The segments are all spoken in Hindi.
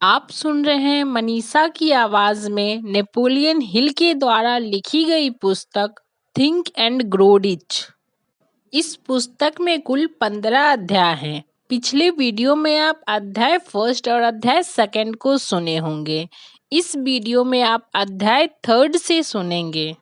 आप सुन रहे हैं मनीषा की आवाज में नेपोलियन हिल के द्वारा लिखी गई पुस्तक थिंक एंड ग्रो रिच। इस पुस्तक में कुल 15 अध्याय हैं। पिछले वीडियो में आप अध्याय फर्स्ट और अध्याय सेकंड को सुने होंगे। इस वीडियो में आप अध्याय थर्ड से सुनेंगे।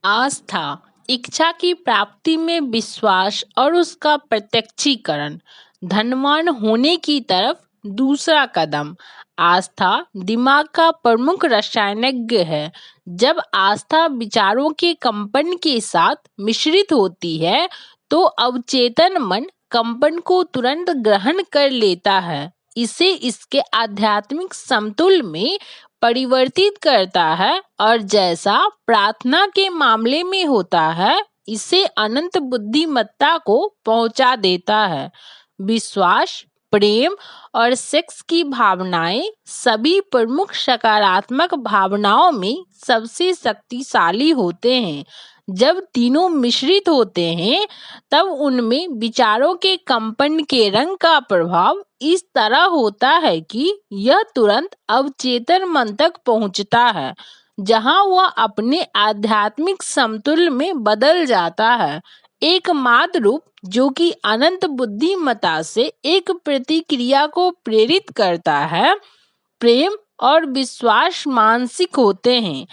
आस्था, इच्छा की प्राप्ति में विश्वास और उसका प्रत्यक्षीकरण, धनवान होने की तरफ दूसरा कदम। आस्था दिमाग का प्रमुख रसायनज्ञ है। जब आस्था विचारों के कंपन के साथ मिश्रित होती है तो अवचेतन मन कंपन को तुरंत ग्रहण कर लेता है, इसे इसके आध्यात्मिक समतुल में परिवर्तित करता है और जैसा प्रार्थना के मामले में होता है, इसे अनंत बुद्धिमत्ता को पहुंचा देता है। विश्वास, प्रेम और सेक्स की भावनाएं सभी प्रमुख सकारात्मक भावनाओं में सबसे शक्तिशाली होते हैं। जब तीनों मिश्रित होते हैं तब उनमें विचारों के कंपन के रंग का प्रभाव इस तरह होता है कि यह तुरंत अवचेतन मन तक पहुंचता है, जहां वह अपने आध्यात्मिक समतुल्य में बदल जाता है। एकमात्र रूप जो कि अनंत बुद्धिमत्ता से एक प्रतिक्रिया को प्रेरित करता है। प्रेम और विश्वास मानसिक होते हैं,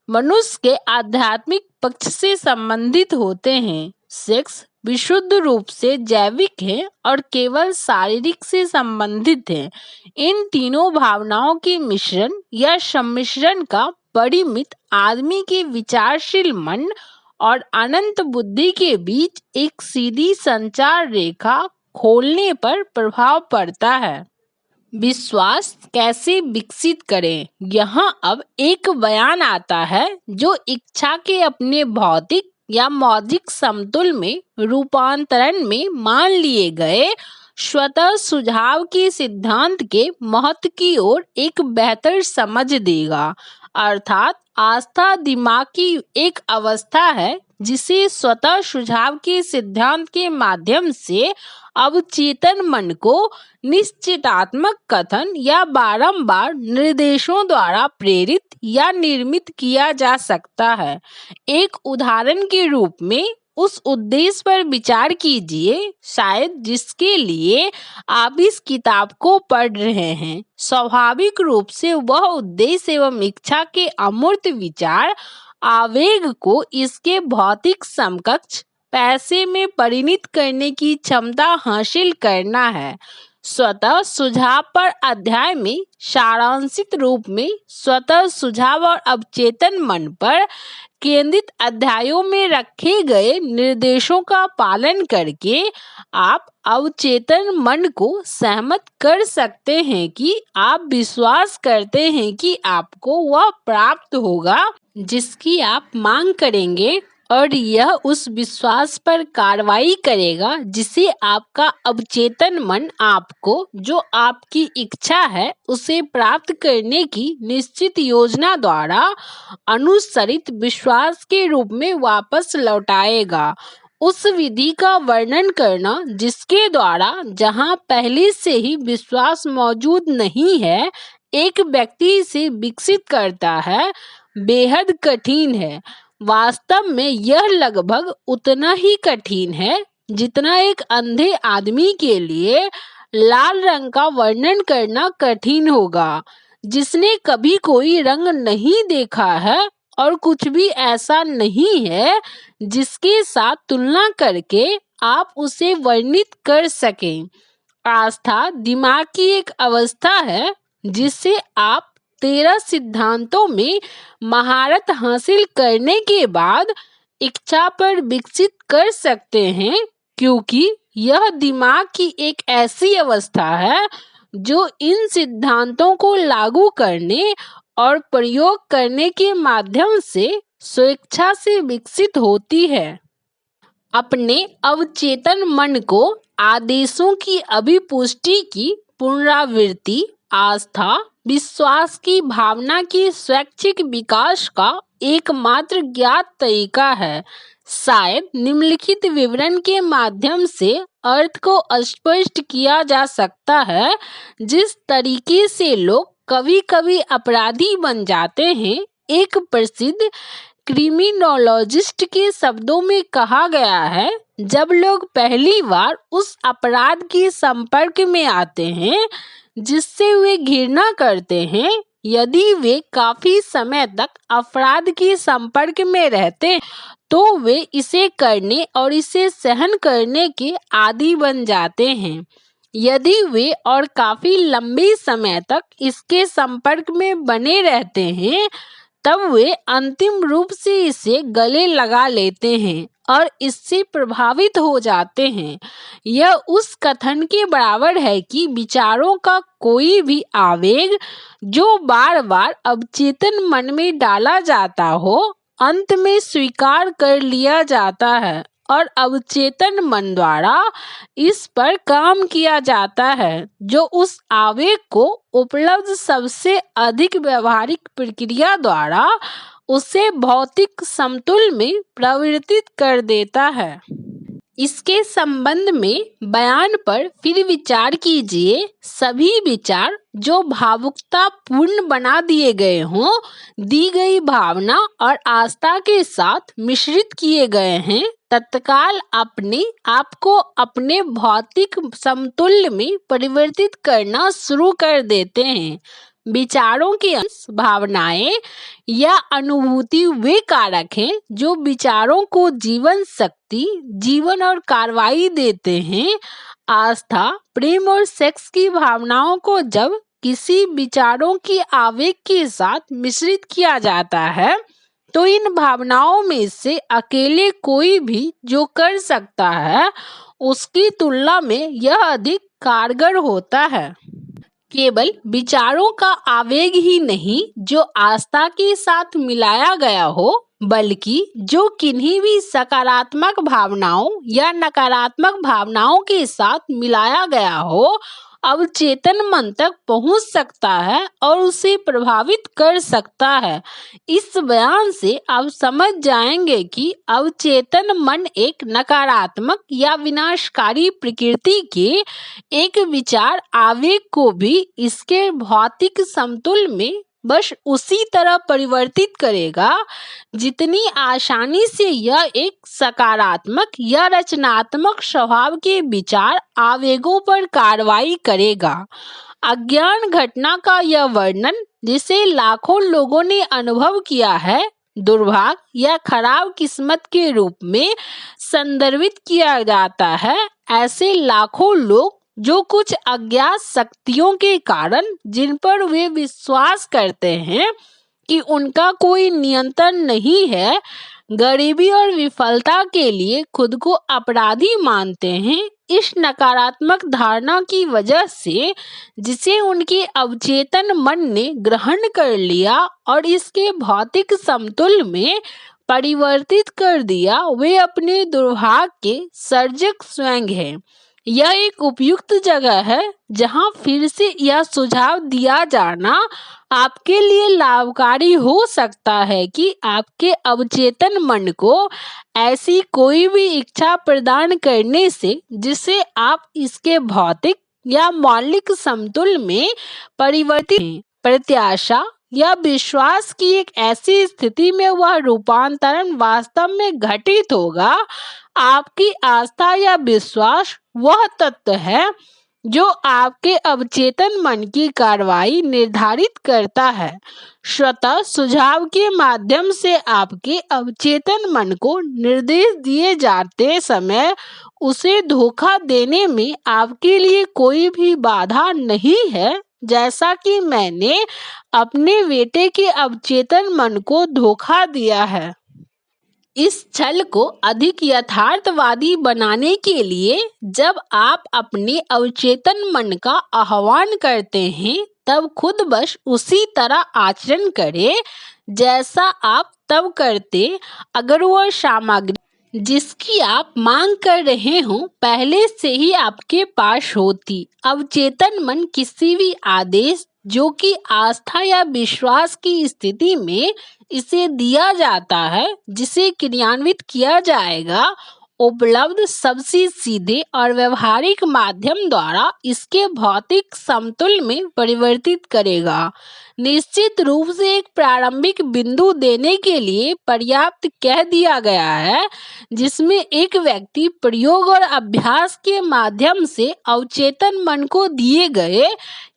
मनुष्य के आध्यात्मिक पक्ष से संबंधित होते हैं। सेक्स विशुद्ध रूप से जैविक है और केवल शारीरिक से संबंधित है। इन तीनों भावनाओं के मिश्रण या सम्मिश्रण का परिमित आदमी के विचारशील मन और अनंत बुद्धि के बीच एक सीधी संचार रेखा खोलने पर प्रभाव पड़ता है। विश्वास कैसे विकसित करें? यहाँ अब एक बयान आता है जो इच्छा के अपने भौतिक या मौलिक समतुल में रूपांतरण में मान लिए गए स्वतः सुझाव के सिद्धांत के महत्व की ओर एक बेहतर समझ देगा। अर्थात आस्था दिमाग की एक अवस्था है जिसे स्वतः सुझाव के सिद्धांत के माध्यम से अवचेतन मन को निश्चितात्मक कथन या बारंबार निर्देशों द्वारा प्रेरित या निर्मित किया जा सकता है। एक उदाहरण के रूप में उस उद्देश्य पर विचार कीजिए, शायद जिसके लिए आप इस किताब को पढ़ रहे हैं। स्वाभाविक रूप से वह उद्देश्य एवं इच्छा के अमूर्त विचार आवेग को इसके भौतिक समकक्ष पैसे में परिणत करने की क्षमता हासिल करना है। स्वतः सुझाव पर अध्याय में सारांशित रूप में स्वतः सुझाव और अवचेतन मन पर केंद्रित अध्यायों में रखे गए निर्देशों का पालन करके आप अवचेतन मन को सहमत कर सकते हैं कि आप विश्वास करते हैं कि आपको वह प्राप्त होगा जिसकी आप मांग करेंगे, और यह उस विश्वास पर कार्रवाई करेगा जिसे आपका अवचेतन मन आपको, जो आपकी इच्छा है, उसे प्राप्त करने की निश्चित योजना द्वारा अनुसरित विश्वास के रूप में वापस लौटाएगा। उस विधि का वर्णन करना जिसके द्वारा, जहां पहले से ही विश्वास मौजूद नहीं है, एक व्यक्ति इसे विकसित करता है, बेहद कठिन है। वास्तव में यह लगभग उतना ही कठिन है जितना एक अंधे आदमी के लिए लाल रंग का वर्णन करना कठिन होगा, जिसने कभी कोई रंग नहीं देखा है और कुछ भी ऐसा नहीं है जिसके साथ तुलना करके आप उसे वर्णित कर सकें। आस्था दिमाग की एक अवस्था है जिसे आप 13 सिद्धांतों में महारत हासिल करने के बाद इच्छा पर विकसित कर सकते हैं, क्योंकि यह दिमाग की एक ऐसी अवस्था है जो इन सिद्धांतों को लागू करने और प्रयोग करने के माध्यम से स्वेच्छा से विकसित होती है। अपने अवचेतन मन को आदेशों की अभिपुष्टि की पुनरावृत्ति आस्था विश्वास की भावना के स्वैच्छिक विकास का एकमात्र ज्ञात तरीका है। शायद निम्नलिखित विवरण के माध्यम से अर्थ को स्पष्ट किया जा सकता है। जिस तरीके से लोग कभी कभी अपराधी बन जाते हैं। एक प्रसिद्ध क्रिमिनोलॉजिस्ट के शब्दों में कहा गया है, जब लोग पहली बार उस अपराध के संपर्क में आते हैं जिससे वे घृणा करते हैं, यदि वे काफी समय तक अपराध के संपर्क में रहते हैं तो वे इसे करने और इसे सहन करने के आदी बन जाते हैं। यदि वे और काफी लंबे समय तक इसके संपर्क में बने रहते हैं तब वे अंतिम रूप से इसे गले लगा लेते हैं और इससे प्रभावित हो जाते हैं। यह उस कथन के बराबर है कि विचारों का कोई भी आवेग जो बार बार अवचेतन मन में डाला जाता हो, अंत में स्वीकार कर लिया जाता है और अवचेतन मन द्वारा इस पर काम किया जाता है, जो उस आवेग को उपलब्ध सबसे अधिक व्यवहारिक प्रक्रिया द्वारा उसे भौतिक समतुल में परिवर्तित कर देता है। इसके संबंध में बयान पर फिर विचार कीजिए। सभी विचार जो भावुकता पूर्ण बना दिए गए हों, दी गई भावना और आस्था के साथ मिश्रित किए गए हैं, तत्काल अपने आप को अपने भौतिक समतुल्य में परिवर्तित करना शुरू कर देते हैं। विचारों के अंश, भावनाएं या अनुभूति वे कारक हैं जो विचारों को जीवन शक्ति, जीवन और कार्रवाई देते हैं। आस्था, प्रेम और सेक्स की भावनाओं को जब किसी विचारों की आवेग के साथ मिश्रित किया जाता है तो इन भावनाओं में से अकेले कोई भी जो कर सकता है उसकी तुलना में यह अधिक कारगर होता है। केवल विचारों का आवेग ही नहीं जो आस्था के साथ मिलाया गया हो, बल्कि जो किन्हीं भी सकारात्मक भावनाओं या नकारात्मक भावनाओं के साथ मिलाया गया हो, अवचेतन मन तक पहुंच सकता है और उसे प्रभावित कर सकता है। इस बयान से आप समझ जाएंगे कि अवचेतन मन एक नकारात्मक या विनाशकारी प्रकृति के एक विचार आवेग को भी इसके भौतिक समतुल में बस उसी तरह परिवर्तित करेगा जितनी आसानी से यह एक सकारात्मक या रचनात्मक स्वभाव के विचार आवेगों पर कार्रवाई करेगा। अज्ञान घटना का यह वर्णन, जिसे लाखों लोगों ने अनुभव किया है, दुर्भाग्य या खराब किस्मत के रूप में संदर्भित किया जाता है। ऐसे लाखों लोग जो कुछ अज्ञात शक्तियों के कारण, जिन पर वे विश्वास करते हैं कि उनका कोई नियंत्रण नहीं है, गरीबी और विफलता के लिए खुद को अपराधी मानते हैं। इस नकारात्मक धारणा की वजह से जिसे उनके अवचेतन मन ने ग्रहण कर लिया और इसके भौतिक समतुल में परिवर्तित कर दिया, वे अपने दुर्भाग्य के सर्जक स्वयं हैं। यह एक उपयुक्त जगह है जहां फिर से यह सुझाव दिया जाना आपके लिए लाभकारी हो सकता है कि आपके अवचेतन मन को ऐसी कोई भी इच्छा प्रदान करने से जिसे आप इसके भौतिक या मौलिक समतुल में परिवर्तित हैं। प्रत्याशा या विश्वास की एक ऐसी स्थिति में वह रूपांतरण वास्तव में घटित होगा। आपकी आस्था या विश्वास वह तत्व है जो आपके अवचेतन मन की कार्रवाई निर्धारित करता है। स्वतः सुझाव के माध्यम से आपके अवचेतन मन को निर्देश दिए जाते समय उसे धोखा देने में आपके लिए कोई भी बाधा नहीं है, जैसा कि मैंने अपने बेटे के अवचेतन मन को धोखा दिया है। इस छल को अधिक यथार्थवादी बनाने के लिए जब आप अपने अवचेतन मन का आह्वान करते हैं तब खुद बस उसी तरह आचरण करें जैसा आप तब करते अगर वह सामग्री जिसकी आप मांग कर रहे हो पहले से ही आपके पास होती। अवचेतन मन किसी भी आदेश जो कि आस्था या विश्वास की स्थिति में इसे दिया जाता है, जिसे क्रियान्वित किया जाएगा, उपलब्ध सबसे सीधे और व्यवहारिक माध्यम द्वारा इसके भौतिक समतुल्य में परिवर्तित करेगा। निश्चित रूप से एक प्रारंभिक बिंदु देने के लिए पर्याप्त कह दिया गया है, जिसमें एक व्यक्ति प्रयोग और अभ्यास के माध्यम से अवचेतन मन को दिए गए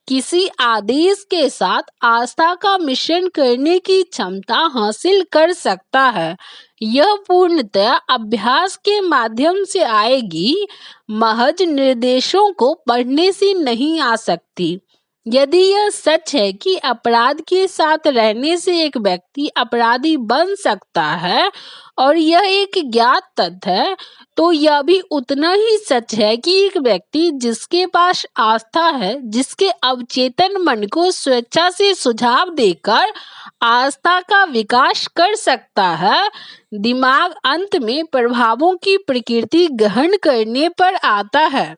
किसी आदेश के साथ आस्था का मिश्रण करने की क्षमता हासिल कर सकता है। यह पूर्णतः अभ्यास के माध्यम से आएगी, महज निर्देशों को पढ़ने से नहीं आ सकती। यदि यह सच है कि अपराध के साथ रहने से एक व्यक्ति अपराधी बन सकता है और यह एक ज्ञात तथ्य है, तो यह भी उतना ही सच है कि एक व्यक्ति जिसके पास आस्था है, जिसके अवचेतन मन को स्वेच्छा से सुझाव देकर आस्था का विकास कर सकता है। दिमाग अंत में प्रभावों की प्रकृति ग्रहण करने पर आता है,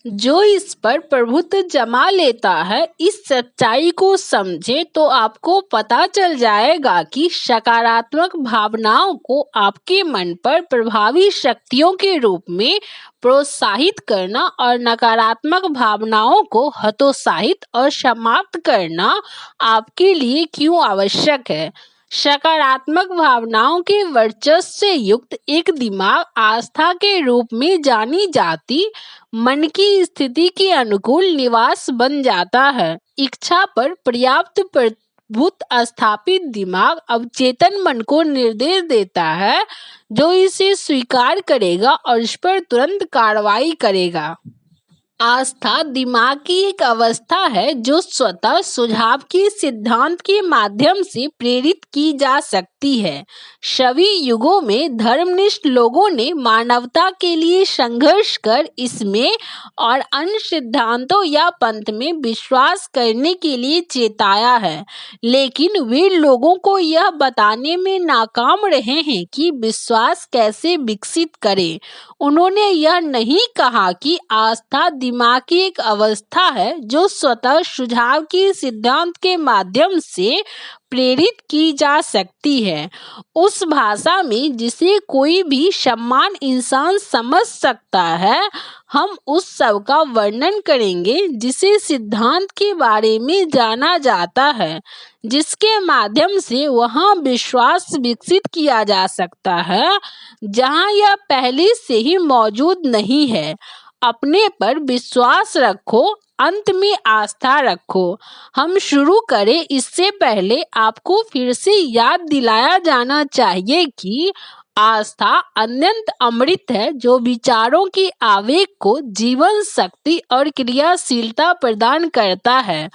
जो इस पर प्रभुत्व जमा लेता है। इस सच्चाई को समझे तो आपको पता चल जाएगा कि सकारात्मक भावनाओं को आपके मन पर प्रभावी शक्तियों के रूप में प्रोत्साहित करना और नकारात्मक भावनाओं को हतोत्साहित और समाप्त करना आपके लिए क्यों आवश्यक है। सकारात्मक भावनाओं के वर्चस्व से युक्त एक दिमाग आस्था के रूप में जानी जाती मन की स्थिति के अनुकूल निवास बन जाता है। इच्छा पर पर्याप्त प्रभुत्व स्थापित दिमाग अवचेतन मन को निर्देश देता है, जो इसे स्वीकार करेगा और इस पर तुरंत कार्रवाई करेगा। आस्था दिमाग की एक अवस्था है जो स्वतः सुझाव के सिद्धांत के माध्यम से प्रेरित की जा सकती है। सभी युगों में धर्मनिष्ठ लोगों ने मानवता के लिए संघर्ष कर इसमें और अन्य सिद्धांतों या पंथ में विश्वास करने के लिए चेताया है, लेकिन वे लोगों को यह बताने में नाकाम रहे हैं कि विश्वास कैसे विकसित करें। उन्होंने यह नहीं कहा कि आस्था दिमाग की एक अवस्था है जो स्वतः सुझाव के सिद्धांत के माध्यम से प्रेरित की जा सकती है। उस भाषा में जिसे कोई भी सम्मान इंसान समझ सकता है, हम उस सब का वर्णन करेंगे जिसे सिद्धांत के बारे में जाना जाता है, जिसके माध्यम से वहाँ विश्वास विकसित किया जा सकता है जहाँ यह पहले से ही मौजूद नहीं है। अपने पर विश्वास रखो, अंत में आस्था रखो। हम शुरू करें इससे पहले आपको फिर से याद दिलाया जाना चाहिए कि आस्था अनंत अमृत है जो विचारों के आवेग को जीवन शक्ति और क्रियाशीलता प्रदान करता है।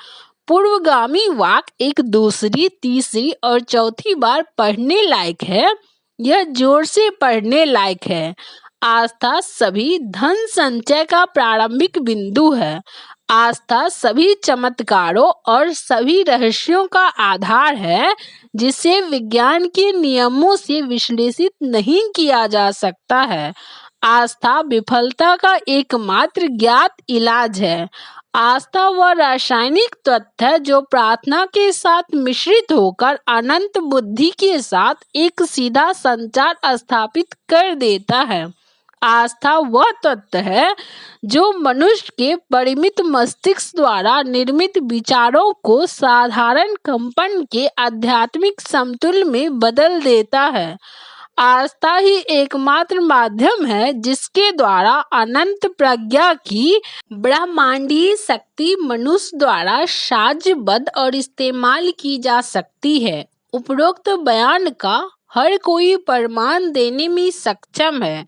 पूर्वगामी वाक्य एक दूसरी, तीसरी और चौथी बार पढ़ने लायक है। यह जोर से पढ़ने लायक है। आस्था सभी धन संचय का प्रारंभिक बिंदु है। आस्था सभी चमत्कारों और सभी रहस्यों का आधार है, जिसे विज्ञान के नियमों से विश्लेषित नहीं किया जा सकता है। आस्था विफलता का एकमात्र ज्ञात इलाज है। आस्था वह रासायनिक तत्व है जो प्रार्थना के साथ मिश्रित होकर अनंत बुद्धि के साथ एक सीधा संचार स्थापित कर देता है। आस्था वह तत्व है जो मनुष्य के परिमित मस्तिष्क द्वारा निर्मित विचारों को साधारण कंपन के आध्यात्मिक समतुल्य में बदल देता है। आस्था ही एकमात्र माध्यम है जिसके द्वारा अनंत प्रज्ञा की ब्रह्मांडीय शक्ति मनुष्य द्वारा साध्यबद्ध और इस्तेमाल की जा सकती है। उपरोक्त बयान का हर कोई प्रमाण देने में सक्षम है।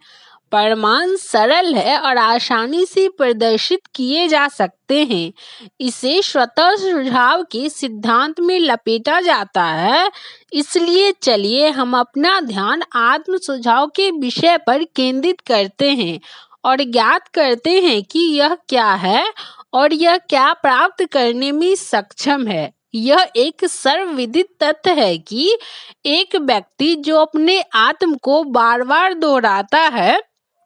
प्रमाण सरल है और आसानी से प्रदर्शित किए जा सकते हैं। इसे स्वतः सुझाव के सिद्धांत में लपेटा जाता है। इसलिए चलिए हम अपना ध्यान आत्म सुझाव के विषय पर केंद्रित करते हैं और ज्ञात करते हैं कि यह क्या है और यह क्या प्राप्त करने में सक्षम है। यह एक सर्वविदित तथ्य है कि एक व्यक्ति जो अपने आत्म को बार बार दोहराता है,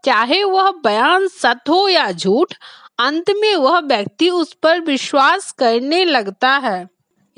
चाहे वह बयान सत्य हो या झूठ, अंत में वह व्यक्ति उस पर विश्वास करने लगता है।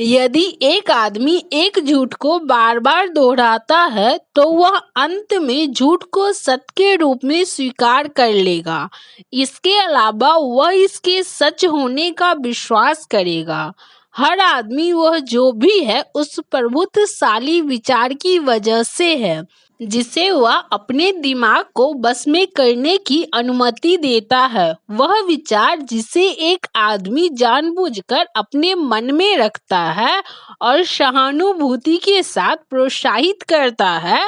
यदि एक आदमी एक झूठ को बार बार दोहराता है तो वह अंत में झूठ को सत्य के रूप में स्वीकार कर लेगा। इसके अलावा वह इसके सच होने का विश्वास करेगा। हर आदमी वह जो भी है उस प्रभुत्वशाली विचार की वजह से है जिसे वह अपने दिमाग को बस में करने की अनुमति देता है। वह विचार जिसे एक आदमी जानबूझकर अपने मन में रखता है और सहानुभूति के साथ प्रोत्साहित करता है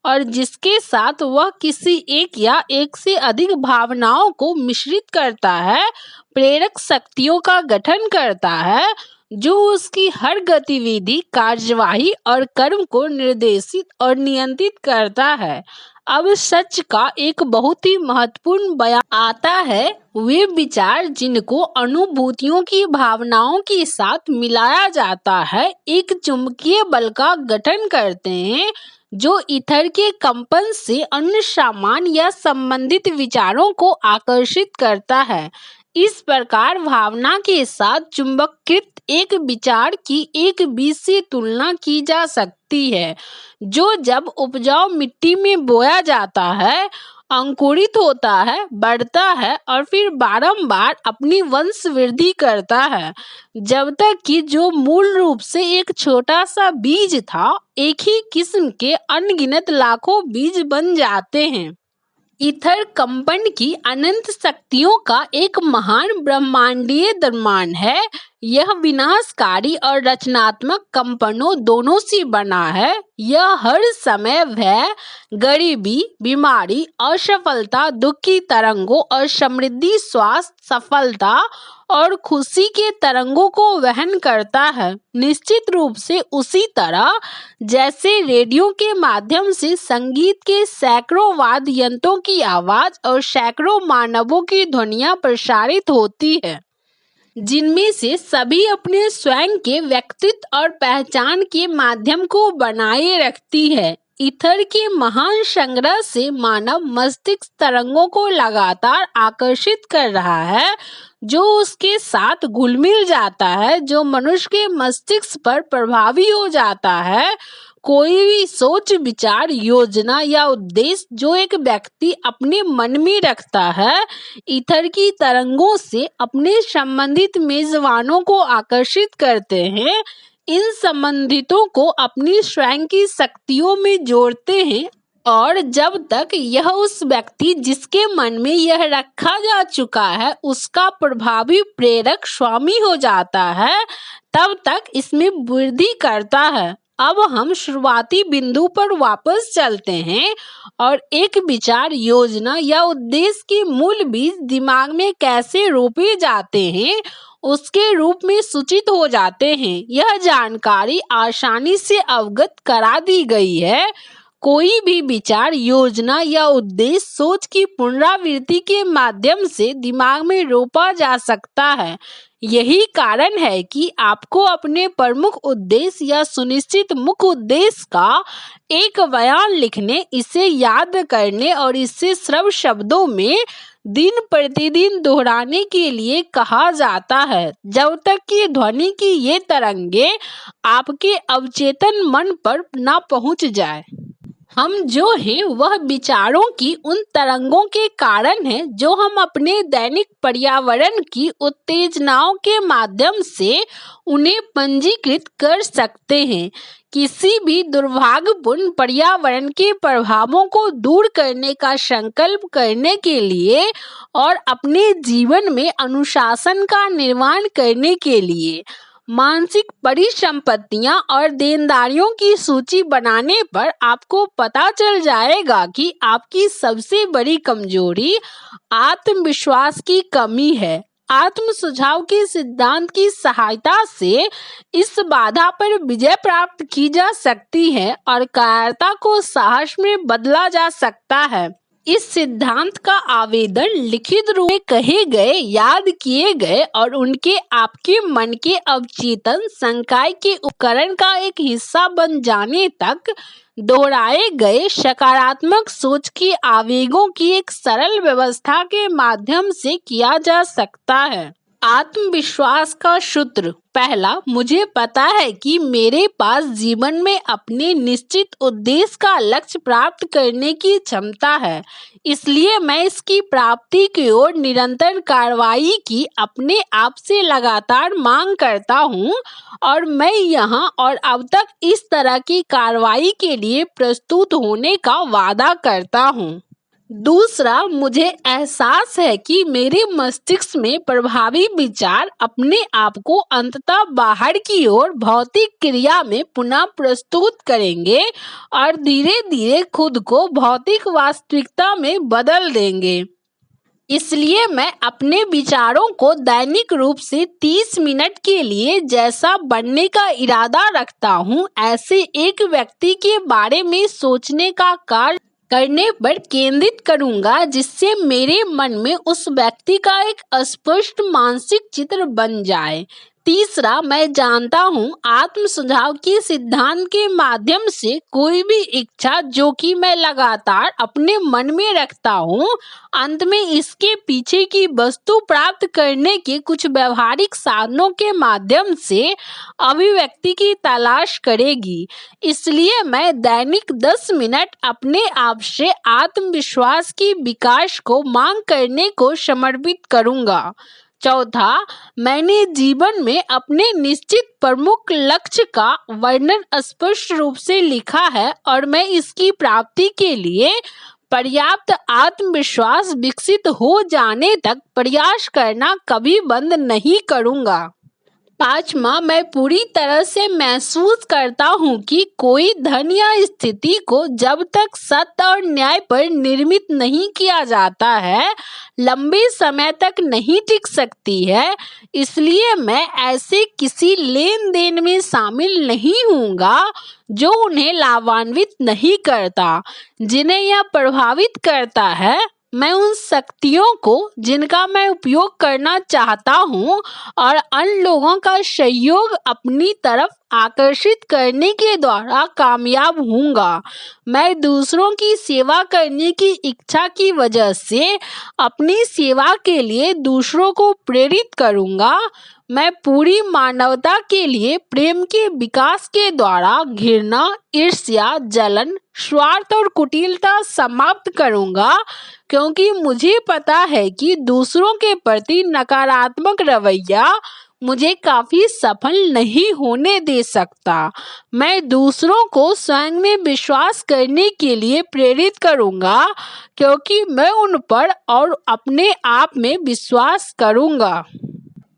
और जिसके साथ वह किसी एक या एक से अधिक भावनाओं को मिश्रित करता है, प्रेरक शक्तियों का गठन करता है जो उसकी हर गतिविधि, कार्यवाही और कर्म को निर्देशित और नियंत्रित करता है। अब सच का एक बहुत ही महत्वपूर्ण बयान आता है। वे विचार जिनको अनुभूतियों की भावनाओं के साथ मिलाया जाता है एक चुंबकीय बल का गठन करते हैं जो ईथर के कंपन से अन्य सामान्य या संबंधित विचारों को आकर्षित करता है। इस प्रकार भावना के साथ चुंबककृत एक विचार की एक बीज से तुलना की जा सकती है जो जब उपजाऊ मिट्टी में बोया जाता है, अंकुरित होता है, बढ़ता है और फिर बारंबार अपनी वंश वृद्धि करता है जब तक कि जो मूल रूप से एक छोटा सा बीज था एक ही किस्म के अनगिनत लाखों बीज बन जाते हैं। ईथर कंपन की अनंत शक्तियों का एक महान ब्रह्मांडीय निर्माण है। यह विनाशकारी और रचनात्मक कंपनों दोनों से बना है। यह हर समय भय, गरीबी, बीमारी, असफलता, दुख की तरंगों और समृद्धि, स्वास्थ्य, सफलता और खुशी के तरंगों को वहन करता है। निश्चित रूप से उसी तरह जैसे रेडियो के माध्यम से संगीत के सैकड़ों वाद्य यंत्रों की आवाज और सैकड़ों मानवों की ध्वनियां प्रसारित होती है जिनमें से सभी अपने स्वयं के व्यक्तित्व और पहचान के माध्यम को बनाए रखती है। ईथर के महान संग्रह से मानव मस्तिष्क तरंगों को लगातार आकर्षित कर रहा है जो उसके साथ घुल मिल जाता है, जो मनुष्य के मस्तिष्क पर प्रभावी हो जाता है। कोई भी सोच, विचार, योजना या उद्देश्य जो एक व्यक्ति अपने मन में रखता है ईथर की तरंगों से अपने संबंधित मेजबानों को आकर्षित करते हैं। इन संबंधितों को अपनी स्वयं की शक्तियों में जोड़ते हैं और जब तक यह उस व्यक्ति जिसके मन में यह रखा जा चुका है उसका प्रभावी प्रेरक स्वामी हो जाता है तब तक इसमें वृद्धि करता है। अब हम शुरुआती बिंदु पर वापस चलते हैं और एक विचार, योजना या उद्देश्य के मूल बीज दिमाग में कैसे रोपे जाते हैं उसके रूप में सूचित हो जाते हैं। यह जानकारी आसानी से अवगत करा दी गई है। कोई भी विचार, योजना या उद्देश्य सोच की पुनरावृत्ति के माध्यम से दिमाग में रोपा जा सकता है। यही कारण है कि आपको अपने प्रमुख उद्देश्य या सुनिश्चित मुख्य उद्देश्य का एक बयान लिखने, इसे याद करने और इसे श्रव्य शब्दों में दिन प्रतिदिन दोहराने के लिए कहा जाता है जब तक कि ध्वनि की ये तरंगे आपके अवचेतन मन पर न पहुंच जाए। हम जो हैं वह विचारों की उन तरंगों के कारण हैं जो हम अपने दैनिक पर्यावरण की उत्तेजनाओं के माध्यम से उन्हें पंजीकृत कर सकते हैं। किसी भी दुर्भाग्यपूर्ण पर्यावरण के प्रभावों को दूर करने का संकल्प करने के लिए और अपने जीवन में अनुशासन का निर्माण करने के लिए मानसिक परिसंपत्तियां और देनदारियों की सूची बनाने पर आपको पता चल जाएगा कि आपकी सबसे बड़ी कमजोरी आत्मविश्वास की कमी है। आत्म सुझाव के सिद्धांत की सहायता से इस बाधा पर विजय प्राप्त की जा सकती है और कायरता को साहस में बदला जा सकता है। इस सिद्धांत का आवेदन लिखित रूप में कहे गए, याद किए गए और उनके आपके मन के अवचेतन संकाय के उपकरण का एक हिस्सा बन जाने तक दोहराए गए सकारात्मक सोच के आवेगों की एक सरल व्यवस्था के माध्यम से किया जा सकता है। आत्मविश्वास का सूत्र पहला, मुझे पता है कि मेरे पास जीवन में अपने निश्चित उद्देश्य का लक्ष्य प्राप्त करने की क्षमता है, इसलिए मैं इसकी प्राप्ति की ओर निरंतर कार्रवाई की अपने आप से लगातार मांग करता हूँ और मैं यहाँ और अब तक इस तरह की कार्रवाई के लिए प्रस्तुत होने का वादा करता हूँ। दूसरा, मुझे एहसास है कि मेरे मस्तिष्क में प्रभावी विचार अपने आप को अंततः बाहर की ओर भौतिक क्रिया में पुनः प्रस्तुत करेंगे और धीरे धीरे खुद को भौतिक वास्तविकता में बदल देंगे। इसलिए मैं अपने विचारों को दैनिक रूप से 30 मिनट के लिए जैसा बनने का इरादा रखता हूँ, ऐसे एक व्यक्ति के बारे में सोचने का कार्य करने पर केंद्रित करूंगा जिससे मेरे मन में उस व्यक्ति का एक स्पष्ट मानसिक चित्र बन जाए। तीसरा, मैं जानता हूँ आत्म सुझाव के सिद्धांत के माध्यम से कोई भी इच्छा जो कि मैं लगातार अपने मन में रखता हूँ, अंत में इसके पीछे की वस्तु प्राप्त करने के कुछ व्यवहारिक साधनों के माध्यम से अभिव्यक्ति की तलाश करेगी। इसलिए मैं दैनिक 10 मिनट अपने आप से आत्मविश्वास की विकास को मांग करने को समर्पित करूंगा। चौथा, मैंने जीवन में अपने निश्चित प्रमुख लक्ष्य का वर्णन स्पष्ट रूप से लिखा है और मैं इसकी प्राप्ति के लिए पर्याप्त आत्मविश्वास विकसित हो जाने तक प्रयास करना कभी बंद नहीं करूंगा। पांचवा, मैं पूरी तरह से महसूस करता हूँ कि कोई धन या स्थिति को जब तक सत्य और न्याय पर निर्मित नहीं किया जाता है, लंबे समय तक नहीं टिक सकती है। इसलिए मैं ऐसे किसी लेन देन में शामिल नहीं होऊंगा जो उन्हें लाभान्वित नहीं करता, जिन्हें यह प्रभावित करता है। मैं उन शक्तियों को जिनका मैं उपयोग करना चाहता हूँ और अन्य लोगों का सहयोग अपनी तरफ आकर्षित करने के द्वारा कामयाब होऊंगा। मैं दूसरों की सेवा करने की इच्छा की वजह से अपनी सेवा के लिए दूसरों को प्रेरित करूंगा। मैं पूरी मानवता के लिए प्रेम के विकास के द्वारा घृणा, ईर्ष्या, जलन, स्वार्थ और कुटिलता समाप्त करूंगा, क्योंकि मुझे पता है कि दूसरों के प्रति नकारात्मक रवैया मुझे काफी सफल नहीं होने दे सकता। मैं दूसरों को स्वयं में विश्वास करने के लिए प्रेरित करूंगा, क्योंकि मैं उन पर और अपने आप में विश्वास करूंगा।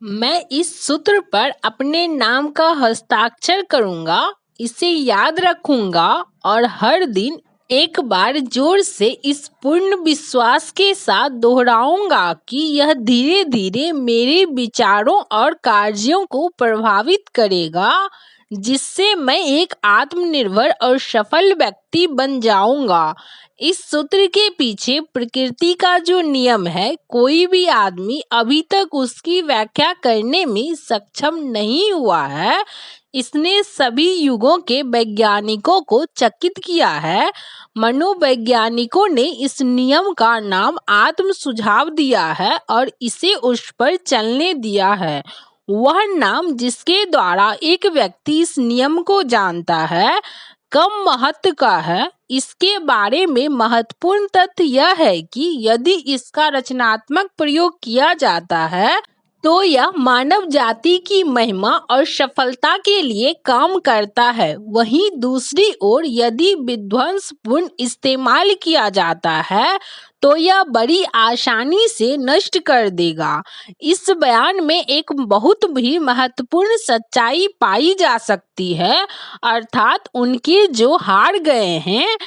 मैं इस सूत्र पर अपने नाम का हस्ताक्षर करूंगा, इसे याद रखूंगा और हर दिन एक बार जोर से इस पूर्ण विश्वास के साथ दोहराऊंगा कि यह धीरे धीरे मेरे विचारों और कार्यों को प्रभावित करेगा, जिससे मैं एक आत्मनिर्भर और सफल व्यक्ति बन जाऊंगा। इस सूत्र के पीछे प्रकृति का जो नियम है, कोई भी आदमी अभी तक उसकी व्याख्या करने में सक्षम नहीं हुआ है। इसने सभी युगों के वैज्ञानिकों को चकित किया है। मनोवैज्ञानिकों ने इस नियम का नाम आत्म सुझाव दिया है और इसे उस पर चलने दिया है। वह नाम जिसके द्वारा एक व्यक्ति इस नियम को जानता है, कम महत्व का है। इसके बारे में महत्वपूर्ण तथ्य यह है कि यदि इसका रचनात्मक प्रयोग किया जाता है तो यह मानव जाति की महिमा और सफलता के लिए काम करता है। वहीं दूसरी ओर यदि विध्वंसपूर्ण इस्तेमाल किया जाता है तो यह बड़ी आसानी से नष्ट कर देगा। इस बयान में एक बहुत भी महत्वपूर्ण सच्चाई पाई जा सकती है, अर्थात उनके जो हार गए हैं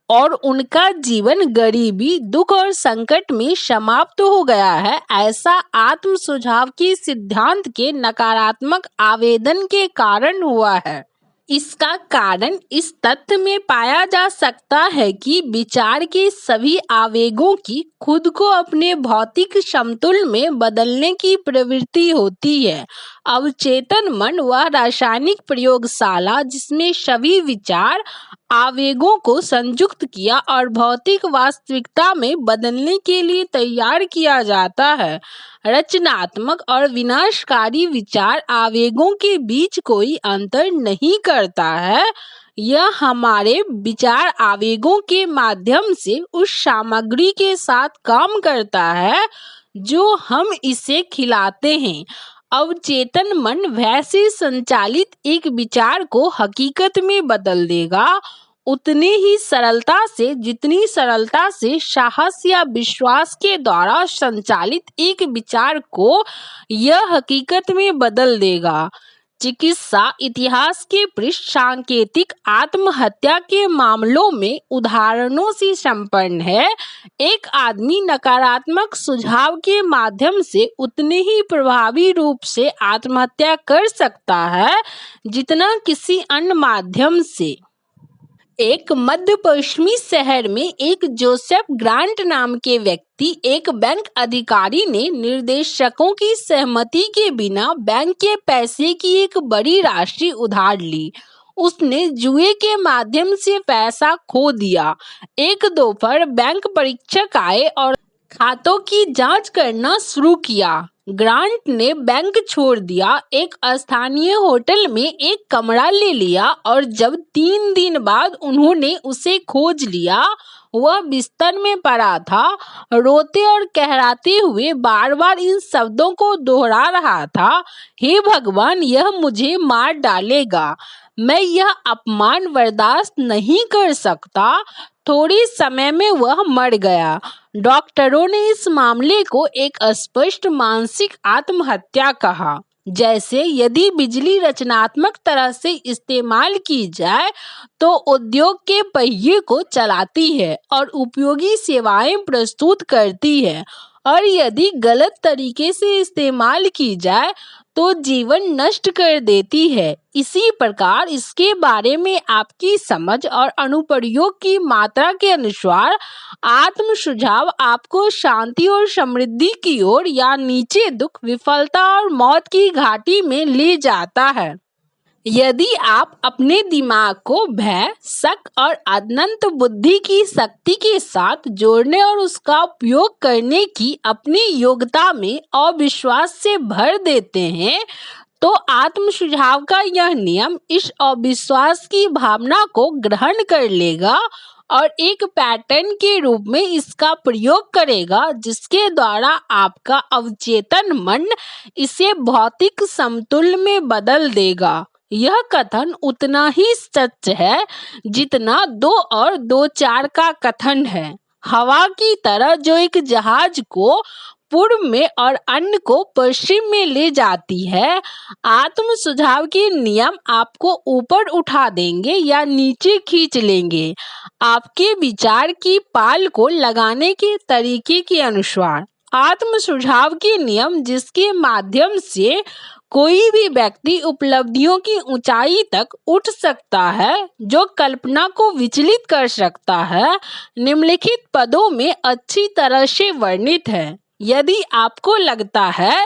और उनका जीवन गरीबी, दुख और संकट में समाप्त हो गया है, ऐसा आत्म सुझाव के सिद्धांत के नकारात्मक आवेदन के कारण हुआ है। इसका कारण इस तथ्य में पाया जा सकता है कि विचार के सभी आवेगों की खुद को अपने भौतिक समतुल्य में बदलने की प्रवृत्ति होती है। अवचेतन मन वह रासायनिक प्रयोगशाला जिसमें सभी विचार आवेगों को संयुक्त किया और भौतिक वास्तविकता में बदलने के लिए तैयार किया जाता है। रचनात्मक और विनाशकारी विचार आवेगों के बीच कोई अंतर नहीं करता है। यह हमारे विचार आवेगों के माध्यम से उस सामग्री के साथ काम करता है जो हम इसे खिलाते हैं। अवचेतन मन वैसे संचालित एक विचार को हकीकत में बदल देगा उतने ही सरलता से जितनी सरलता से साहस या विश्वास के द्वारा संचालित एक विचार को यह हकीकत में बदल देगा। चिकित्सा इतिहास के पृष्ठ सांकेतिक आत्महत्या के मामलों में उदाहरणों से संपन्न है। एक आदमी नकारात्मक सुझाव के माध्यम से उतने ही प्रभावी रूप से आत्महत्या कर सकता है जितना किसी अन्य माध्यम से। एक मध्य पश्चिमी शहर में एक जोसेफ ग्रांट नाम के व्यक्ति एक बैंक अधिकारी ने निर्देशकों की सहमति के बिना बैंक के पैसे की एक बड़ी राशि उधार ली। उसने जुए के माध्यम से पैसा खो दिया। एक दोपहर बैंक परीक्षक आए और खातों की जांच करना शुरू किया। ग्रांट ने बैंक छोड़ दिया, एक स्थानीय होटल में एक कमरा ले लिया और जब 3 दिन बाद उन्होंने उसे खोज लिया, वह बिस्तर में पड़ा था, रोते और कहराते हुए बार बार इन शब्दों को दोहरा रहा था, हे भगवान, यह मुझे मार डालेगा, मैं यह अपमान बर्दाश्त नहीं कर सकता। थोड़े समय में वह मर गया। डॉक्टरों ने इस मामले को एक स्पष्ट मानसिक आत्महत्या कहा। जैसे यदि बिजली रचनात्मक तरह से इस्तेमाल की जाए तो उद्योग के पहिए को चलाती है और उपयोगी सेवाएं प्रस्तुत करती है, और यदि गलत तरीके से इस्तेमाल की जाए तो जीवन नष्ट कर देती है। इसी प्रकार इसके बारे में आपकी समझ और अनुप्रयोग की मात्रा के अनुसार आत्म सुझाव आपको शांति और समृद्धि की ओर या नीचे दुख, विफलता और मौत की घाटी में ले जाता है। यदि आप अपने दिमाग को भय, शक और अनंत बुद्धि की शक्ति के साथ जोड़ने और उसका उपयोग करने की अपनी योग्यता में अविश्वास से भर देते हैं, तो आत्म सुझाव का यह नियम इस अविश्वास की भावना को ग्रहण कर लेगा और एक पैटर्न के रूप में इसका प्रयोग करेगा, जिसके द्वारा आपका अवचेतन मन इसे भौतिक समतुल्य में बदल देगा। यह कथन उतना ही सच है जितना 2 और 2 4 का कथन है। हवा की तरह जो एक जहाज को पूर्व में और अन्य को पश्चिम में ले जाती है, आत्म सुझाव के नियम आपको ऊपर उठा देंगे या नीचे खींच लेंगे, आपके विचार की पाल को लगाने के तरीके के अनुसार। आत्म सुझाव के नियम जिसके माध्यम से कोई भी व्यक्ति उपलब्धियों की ऊंचाई तक उठ सकता है, जो कल्पना को विचलित कर सकता है, निम्नलिखित पदों में अच्छी तरह से वर्णित है। यदि आपको लगता है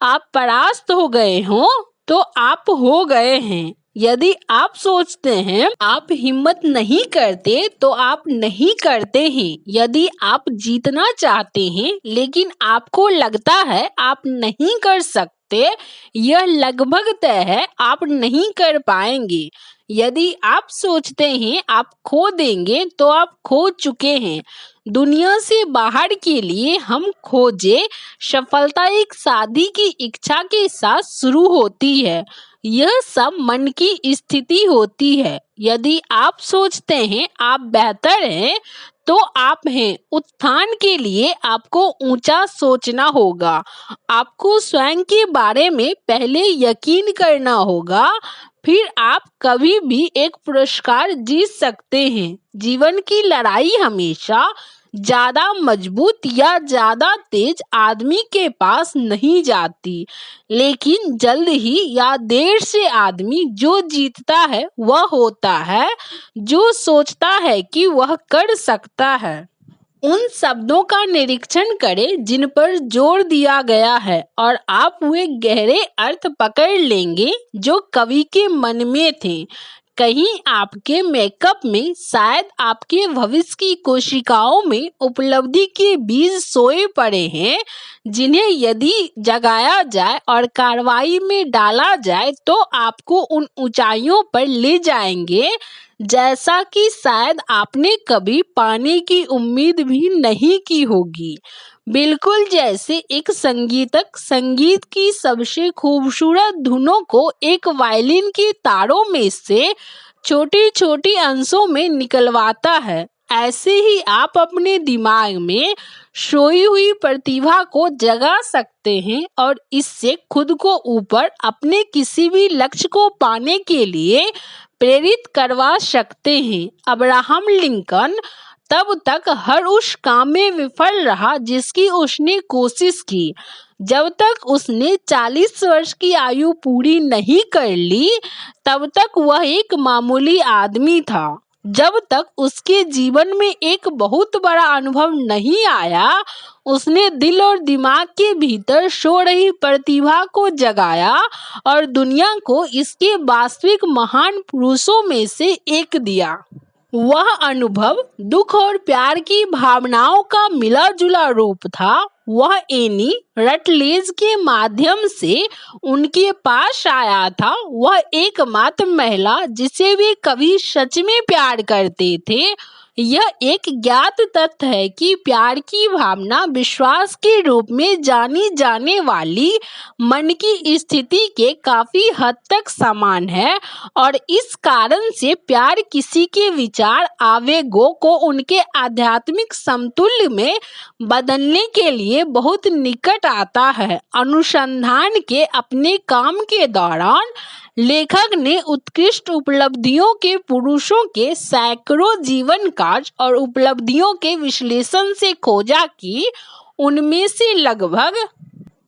आप परास्त हो गए हो तो आप हो गए हैं। यदि आप सोचते हैं आप हिम्मत नहीं करते तो आप नहीं करते हैं। यदि आप जीतना चाहते हैं लेकिन आपको लगता है आप नहीं कर सकते, यह लगभग तय है आप नहीं कर पाएंगे। यदि आप सोचते हैं आप खो देंगे तो आप खो चुके हैं। दुनिया से बाहर के लिए हम खोजे सफलता एक शादी की इच्छा के साथ शुरू होती है। यह सब मन की स्थिति होती है। यदि आप सोचते हैं आप बेहतर हैं तो आप हैं। उत्थान के लिए आपको ऊंचा सोचना होगा। आपको स्वयं के बारे में पहले यकीन करना होगा, फिर आप कभी भी एक पुरस्कार जीत सकते हैं। जीवन की लड़ाई हमेशा ज्यादा मजबूत या ज्यादा तेज आदमी के पास नहीं जाती, लेकिन जल्द ही या देर से आदमी जो जीतता है वह होता है जो सोचता है कि वह कर सकता है। उन शब्दों का निरीक्षण करें जिन पर जोर दिया गया है और आप वे गहरे अर्थ पकड़ लेंगे जो कवि के मन में थे। कहीं आपके मेकअप में शायद आपके भविष्य की कोशिकाओं में उपलब्धि के बीज सोए पड़े हैं, जिन्हें यदि जगाया जाए और कार्रवाई में डाला जाए तो आपको उन ऊंचाइयों पर ले जाएंगे जैसा कि शायद आपने कभी पाने की उम्मीद भी नहीं की होगी। बिल्कुल जैसे एक संगीतक संगीत की सबसे खूबसूरत धुनों को एक वायलिन के तारों में से छोटी छोटी अंशों में निकलवाता है, ऐसे ही आप अपने दिमाग में सोई हुई प्रतिभा को जगा सकते हैं और इससे खुद को ऊपर अपने किसी भी लक्ष्य को पाने के लिए प्रेरित करवा सकते हैं। अब्राहम लिंकन तब तक हर उस काम में विफल रहा जिसकी उसने कोशिश की, जब तक उसने 40 वर्ष की आयु पूरी नहीं कर ली। तब तक वह एक मामूली आदमी था। जब तक उसके जीवन में एक बहुत बड़ा अनुभव नहीं आया, उसने दिल और दिमाग के भीतर सो रही प्रतिभा को जगाया और दुनिया को इसके वास्तविक महान पुरुषों में से एक दिया। वह अनुभव दुख और प्यार की भावनाओं का मिला जुला रूप था। वह एनी रटलेज के माध्यम से उनके पास आया था। वह एकमात्र महिला जिसे वे कभी सच में प्यार करते थे। यह एक ज्ञात तथ्य है कि प्यार की भावना विश्वास के रूप में जानी जाने वाली मन की स्थिति के काफी हद तक समान है और इस कारण से प्यार किसी के विचार आवेगों को उनके आध्यात्मिक समतुल्य में बदलने के लिए बहुत निकट आता है। अनुसंधान के अपने काम के दौरान लेखक ने उत्कृष्ट उपलब्धियों के पुरुषों के सैकड़ों जीवन काज और उपलब्धियों के विश्लेषण से खोजा कि उनमें से लगभग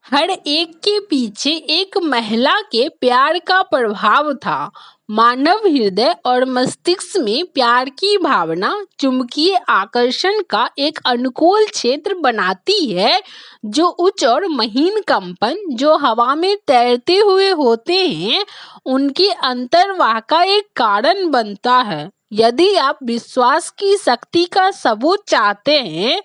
हर एक के पीछे एक महिला के प्यार का प्रभाव था। मानव हृदय और मस्तिष्क में प्यार की भावना चुंबकीय आकर्षण का एक अनुकूल क्षेत्र बनाती है, जो उच्च और महीन कंपन जो हवा में तैरते हुए होते हैं, उनके अंतर्वाह का एक कारण बनता है। यदि आप विश्वास की शक्ति का सबूत चाहते हैं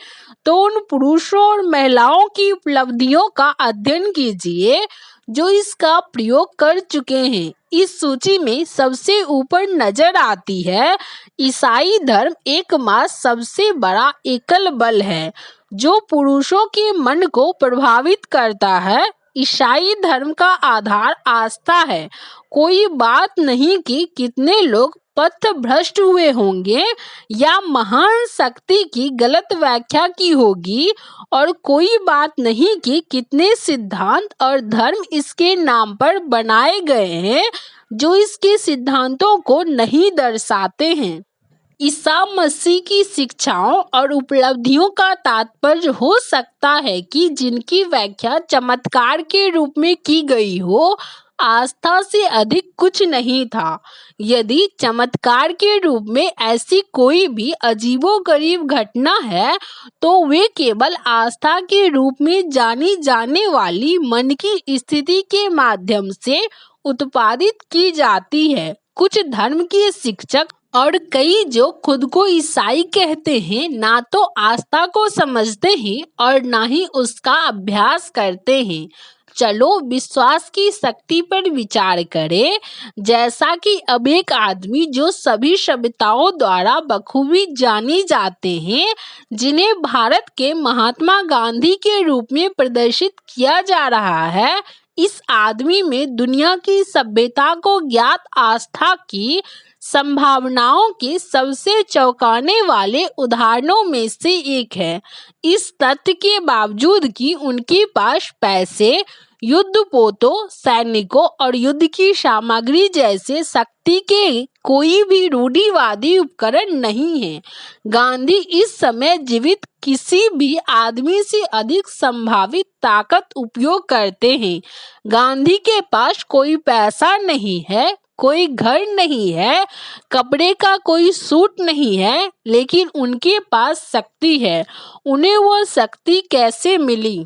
तो उन पुरुषों और महिलाओं की उपलब्धियों का अध्ययन कीजिए जो इसका प्रयोग कर चुके हैं। इस सूची में सबसे ऊपर नजर आती है ईसाई धर्म एकमात्र सबसे बड़ा एकल बल है जो पुरुषों के मन को प्रभावित करता है। ईसाई धर्म का आधार आस्था है। कोई बात नहीं कि कितने लोग पथ भ्रष्ट हुए होंगे या महान शक्ति की गलत व्याख्या की होगी, और कोई बात नहीं कि कितने सिद्धांत और धर्म इसके नाम पर बनाए गए हैं जो इसके सिद्धांतों को नहीं दर्शाते हैं। ईसा मसीह की शिक्षाओं और उपलब्धियों का तात्पर्य हो सकता है कि जिनकी व्याख्या चमत्कार के रूप में की गई हो, आस्था से अधिक कुछ नहीं था। यदि चमत्कार के रूप में ऐसी कोई भी अजीबोगरीब घटना है तो वे केवल आस्था के रूप में जानी जाने वाली मन की स्थिति के माध्यम से उत्पादित की जाती है। कुछ धर्म के शिक्षक और कई जो खुद को ईसाई कहते हैं ना तो आस्था को समझते हैं और ना ही उसका अभ्यास करते हैं। चलो विश्वास की शक्ति पर विचार करें। जैसा कि अब एक आदमी जो सभी सभ्यताओं द्वारा बखूबी जाने जाते हैं, जिन्हें भारत के महात्मा गांधी के रूप में प्रदर्शित किया जा रहा है, इस आदमी में दुनिया की सभ्यता को ज्ञात आस्था की संभावनाओं के सबसे चौंकाने वाले उदाहरणों में से एक है। इस तथ्य के बावजूद कि उनके पास पैसे, युद्धपोतों, सैनिकों और युद्ध की सामग्री जैसे शक्ति के कोई भी रूढ़िवादी उपकरण नहीं है, गांधी इस समय जीवित किसी भी आदमी से अधिक संभावित ताकत उपयोग करते हैं। गांधी के पास कोई पैसा नहीं है, कोई घर नहीं है, कपड़े का कोई सूट नहीं है, लेकिन उनके पास शक्ति है। उन्हें वह शक्ति कैसे मिली?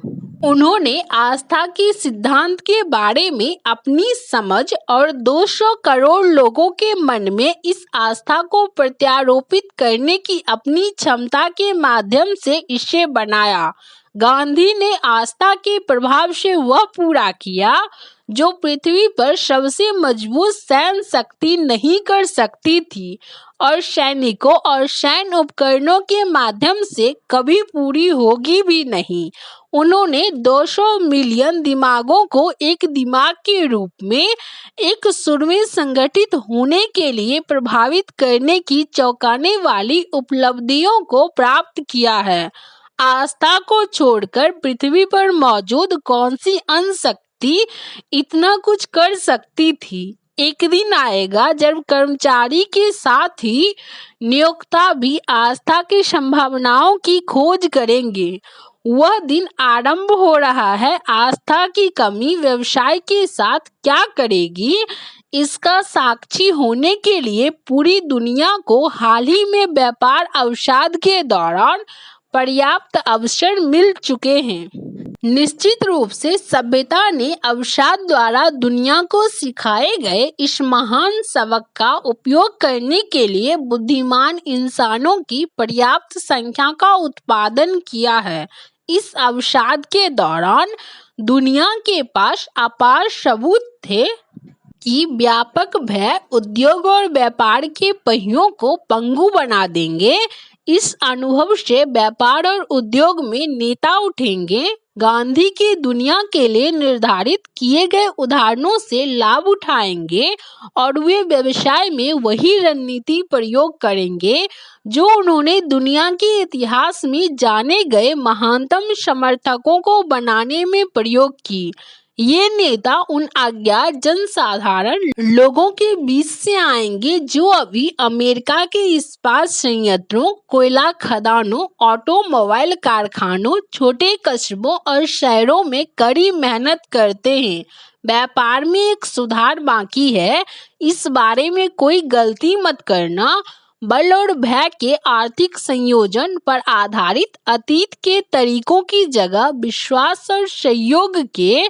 उन्होंने आस्था के सिद्धांत के बारे में अपनी समझ और 200 करोड़ लोगों के मन में इस आस्था को प्रत्यारोपित करने की अपनी क्षमता के माध्यम से इसे बनाया। गांधी ने आस्था के प्रभाव से वह पूरा किया जो पृथ्वी पर सबसे मजबूत सैन्य शक्ति नहीं कर सकती थी और सैनिकों और सैन्य उपकरणों के माध्यम से कभी पूरी होगी भी नहीं। उन्होंने 200 मिलियन दिमागों को एक दिमाग के रूप में एक सुर में संगठित होने के लिए प्रभावित करने की चौंकाने वाली उपलब्धियों को प्राप्त किया है। आस्था को छोड़कर पृथ्वी पर मौजूद कौन सी अन्य शक्ति इतना कुछ कर सकती थी? एक दिन आएगा जब कर्मचारी के साथ ही नियोक्ता भी आस्था की संभावनाओं की खोज करेंगे। वह दिन आरंभ हो रहा है। आस्था की कमी व्यवसाय के साथ क्या करेगी, इसका साक्षी होने के लिए पूरी दुनिया को हाल ही में व्यापार अवसाद के दौरान पर्याप्त अवसर मिल चुके हैं। निश्चित रूप से सभ्यता ने अवसाद द्वारा दुनिया को सिखाए गए इस महान सबक का उपयोग करने के लिए बुद्धिमान इंसानों की पर्याप्त संख्या का उत्पादन किया है। इस अवसाद के दौरान दुनिया के पास अपार सबूत थे कि व्यापक भय उद्योग और व्यापार के पहियों को पंगु बना देंगे। इस अनुभव से व्यापार और उद्योग में नेता उठेंगे, गांधी की दुनिया के लिए निर्धारित किए गए उदाहरणों से लाभ उठाएंगे और वे व्यवसाय में वही रणनीति प्रयोग करेंगे जो उन्होंने दुनिया के इतिहास में जाने गए महानतम समर्थकों को बनाने में प्रयोग की। ये नेता उन अज्ञात जनसाधारण लोगों के बीच से आएंगे जो अभी अमेरिका के इस्पात संयंत्रों, कोयला खदानों, ऑटोमोबाइल कारखानों, छोटे कस्बों और शहरों में कड़ी मेहनत करते हैं। व्यापार में एक सुधार बाकी है, इस बारे में कोई गलती मत करना। बल और भय के आर्थिक संयोजन पर आधारित अतीत के तरीकों की जगह विश्वास और सहयोग के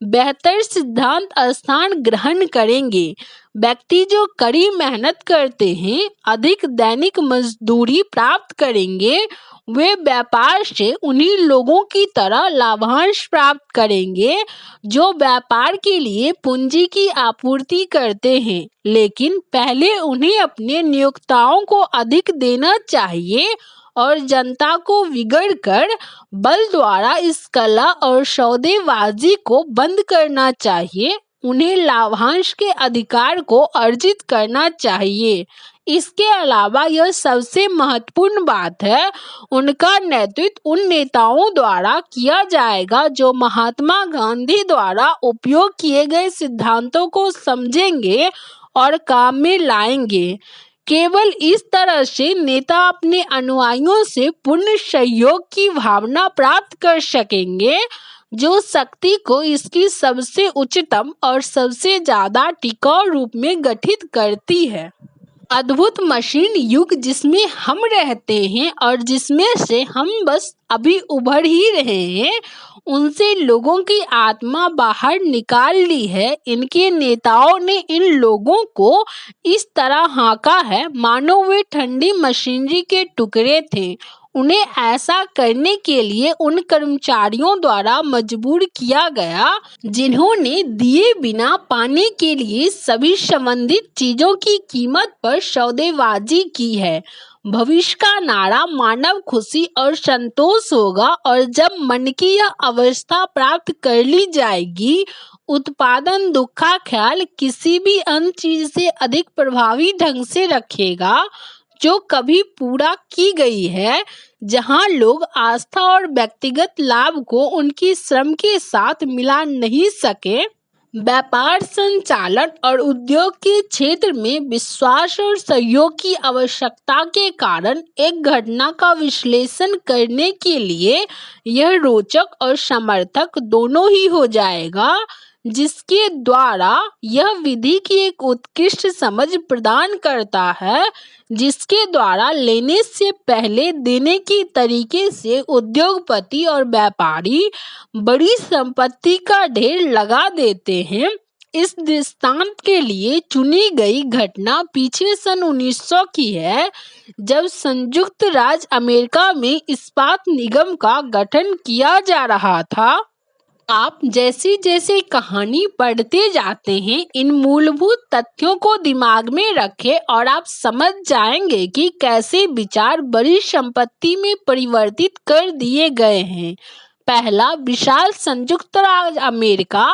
बेहतर सिद्धांत स्थान ग्रहण करेंगे। व्यक्ति जो कड़ी मेहनत करते हैं, अधिक दैनिक मजदूरी प्राप्त करेंगे, वे व्यापार से उन्हीं लोगों की तरह लाभांश प्राप्त करेंगे जो व्यापार के लिए पूंजी की आपूर्ति करते हैं। लेकिन पहले उन्हें अपने नियोक्ताओं को अधिक देना चाहिए और जनता को बिगड़ कर बल द्वारा इस कला और सौदेबाजी को बंद करना चाहिए। उन्हें लाभांश के अधिकार को अर्जित करना चाहिए। इसके अलावा यह सबसे महत्वपूर्ण बात है, उनका नेतृत्व उन नेताओं द्वारा किया जाएगा जो महात्मा गांधी द्वारा उपयोग किए गए सिद्धांतों को समझेंगे और काम में लाएंगे। केवल इस तरह से नेता अपने अनुयायियों से पूर्ण सहयोग की भावना प्राप्त कर सकेंगे जो शक्ति को इसकी सबसे उच्चतम और सबसे ज्यादा टिकाऊ रूप में गठित करती है। अद्भुत मशीन युग जिसमें हम रहते हैं और जिसमें से हम बस अभी उभर ही रहे हैं, उनसे लोगों की आत्मा बाहर निकाल ली है। इनके नेताओं ने इन लोगों को इस तरह हाँका है मानो वे ठंडी मशीनरी के टुकड़े थे। उन्हें ऐसा करने के लिए उन कर्मचारियों द्वारा मजबूर किया गया जिन्होंने दिए बिना पाने के लिए सभी संबंधित चीजों की कीमत पर सौदेबाजी की है। भविष्य का नारा मानव खुशी और संतोष होगा और जब मन की यह अवस्था प्राप्त कर ली जाएगी, उत्पादन दुख का ख्याल किसी भी अन्य चीज से अधिक प्रभावी ढंग से रखेगा जो कभी पूरा की गई है, जहां लोग आस्था और व्यक्तिगत लाभ को उनकी श्रम के साथ मिला नहीं सके। व्यापार संचालन और उद्योग के क्षेत्र में विश्वास और सहयोग की आवश्यकता के कारण एक घटना का विश्लेषण करने के लिए यह रोचक और समर्थक दोनों ही हो जाएगा। जिसके द्वारा यह विधि की एक उत्कृष्ट समझ प्रदान करता है, जिसके द्वारा लेने से पहले देने की तरीके से उद्योगपति और व्यापारी बड़ी संपत्ति का ढेर लगा देते हैं। इस दृष्टांत के लिए चुनी गई घटना पीछे सन 1900 की है, जब संयुक्त राज्य अमेरिका में इस्पात निगम का गठन किया जा रहा था। आप जैसे जैसे कहानी पढ़ते जाते हैं, इन मूलभूत तथ्यों को दिमाग में रखें और आप समझ जाएंगे कि कैसे विचार बड़ी संपत्ति में परिवर्तित कर दिए गए हैं। पहला, विशाल संयुक्त राज्य अमेरिका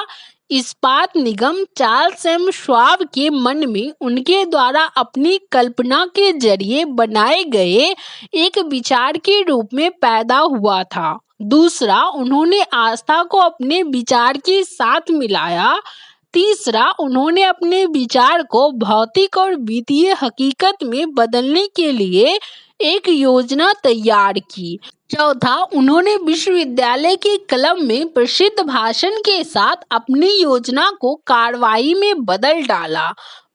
इस्पात निगम चार्ल्स एम श्वाब के मन में उनके द्वारा अपनी कल्पना के जरिए बनाए गए एक विचार के रूप में पैदा हुआ था। दूसरा, उन्होंने आस्था को अपने विचार के साथ मिलाया। तीसरा, उन्होंने अपने विचार को भौतिक और वित्तीय हकीकत में बदलने के लिए एक योजना तैयार की। चौथा, उन्होंने विश्वविद्यालय के क्लब में प्रसिद्ध भाषण के साथ अपनी योजना को कार्रवाई में बदल डाला।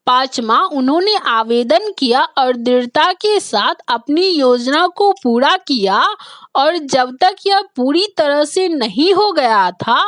पांचवा, उन्होंने आवेदन किया और दृढ़ता के साथ अपनी योजना को पूरा किया, और जब तक यह पूरी तरह से नहीं हो गया था,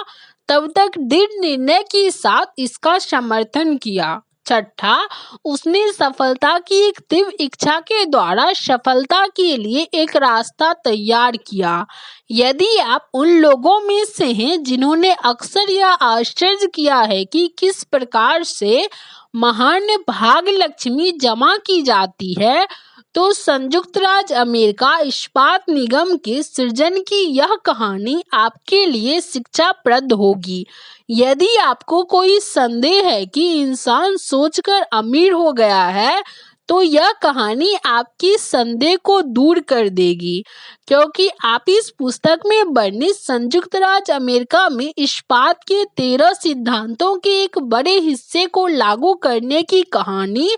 तब तक दृढ़ निर्णय के साथ इसका समर्थन किया। छठा, उसने सफलता की एक तीव्र इच्छा के द्वारा सफलता के लिए एक रास्ता तैयार किया। यदि आप उन लोगों में से हैं जिन्होंने अक्सर यह आश्चर्य किया है कि किस प्रकार से महान भाग्यलक्ष्मी जमा की जाती है, तो संयुक्त राज्य अमेरिका इस्पात निगम के सृजन की यह कहानी आपके लिए शिक्षाप्रद होगी। यदि आपको कोई संदेह है कि इंसान सोचकर अमीर हो गया है, तो यह कहानी आपकी संदेह को दूर कर देगी, क्योंकि आप इस पुस्तक में वर्णित संयुक्त राज्य अमेरिका में इस्पात के 13 सिद्धांतों के एक बड़े हिस्से को लागू करने की कहानी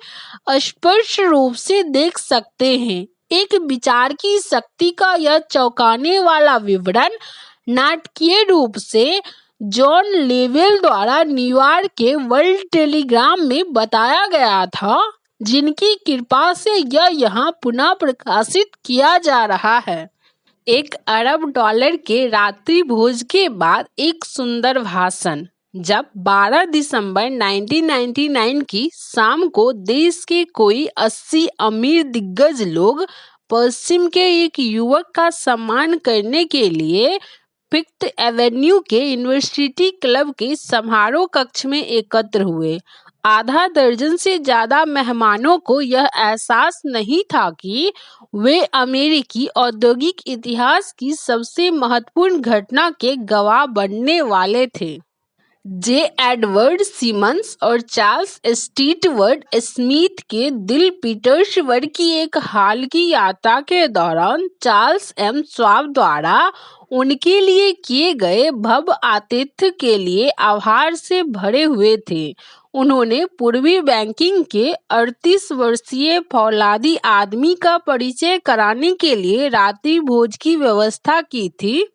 स्पष्ट रूप से देख सकते हैं। एक विचार की शक्ति का यह चौंकाने वाला विवरण नाटकीय रूप से जॉन लेवेल द्वारा न्यूयॉर्क के वर्ल्ड टेलीग्राम में बताया गया था, जिनकी कृपा से यह यहाँ पुनः प्रकाशित किया जा रहा है। $1 अरब के रात्रि भोज के बाद एक सुंदर भाषण। जब 12 दिसंबर 1999 की शाम को देश के कोई 80 अमीर दिग्गज लोग पश्चिम के एक युवक का सम्मान करने के लिए फिफ्थ एवेन्यू के यूनिवर्सिटी क्लब के समारोह कक्ष में एकत्र हुए, आधा दर्जन से ज्यादा मेहमानों को यह एहसास नहीं था कि वे अमेरिकी औद्योगिक इतिहास की सबसे महत्वपूर्ण घटना के गवाह बनने वाले थे। जे. एडवर्ड सिमन्स और चार्ल्स स्टीटवर्ड स्मिथ के दिल पीटर्सबर्ग की एक हाल की यात्रा के दौरान चार्ल्स एम श्वाब द्वारा उनके लिए किए गए भव्य आतिथ्य के लिए आभार से भरे हुए थे। उन्होंने पूर्वी बैंकिंग के 38 वर्षीय फौलादी आदमी का परिचय कराने के लिए रात्रि भोज की व्यवस्था की थी,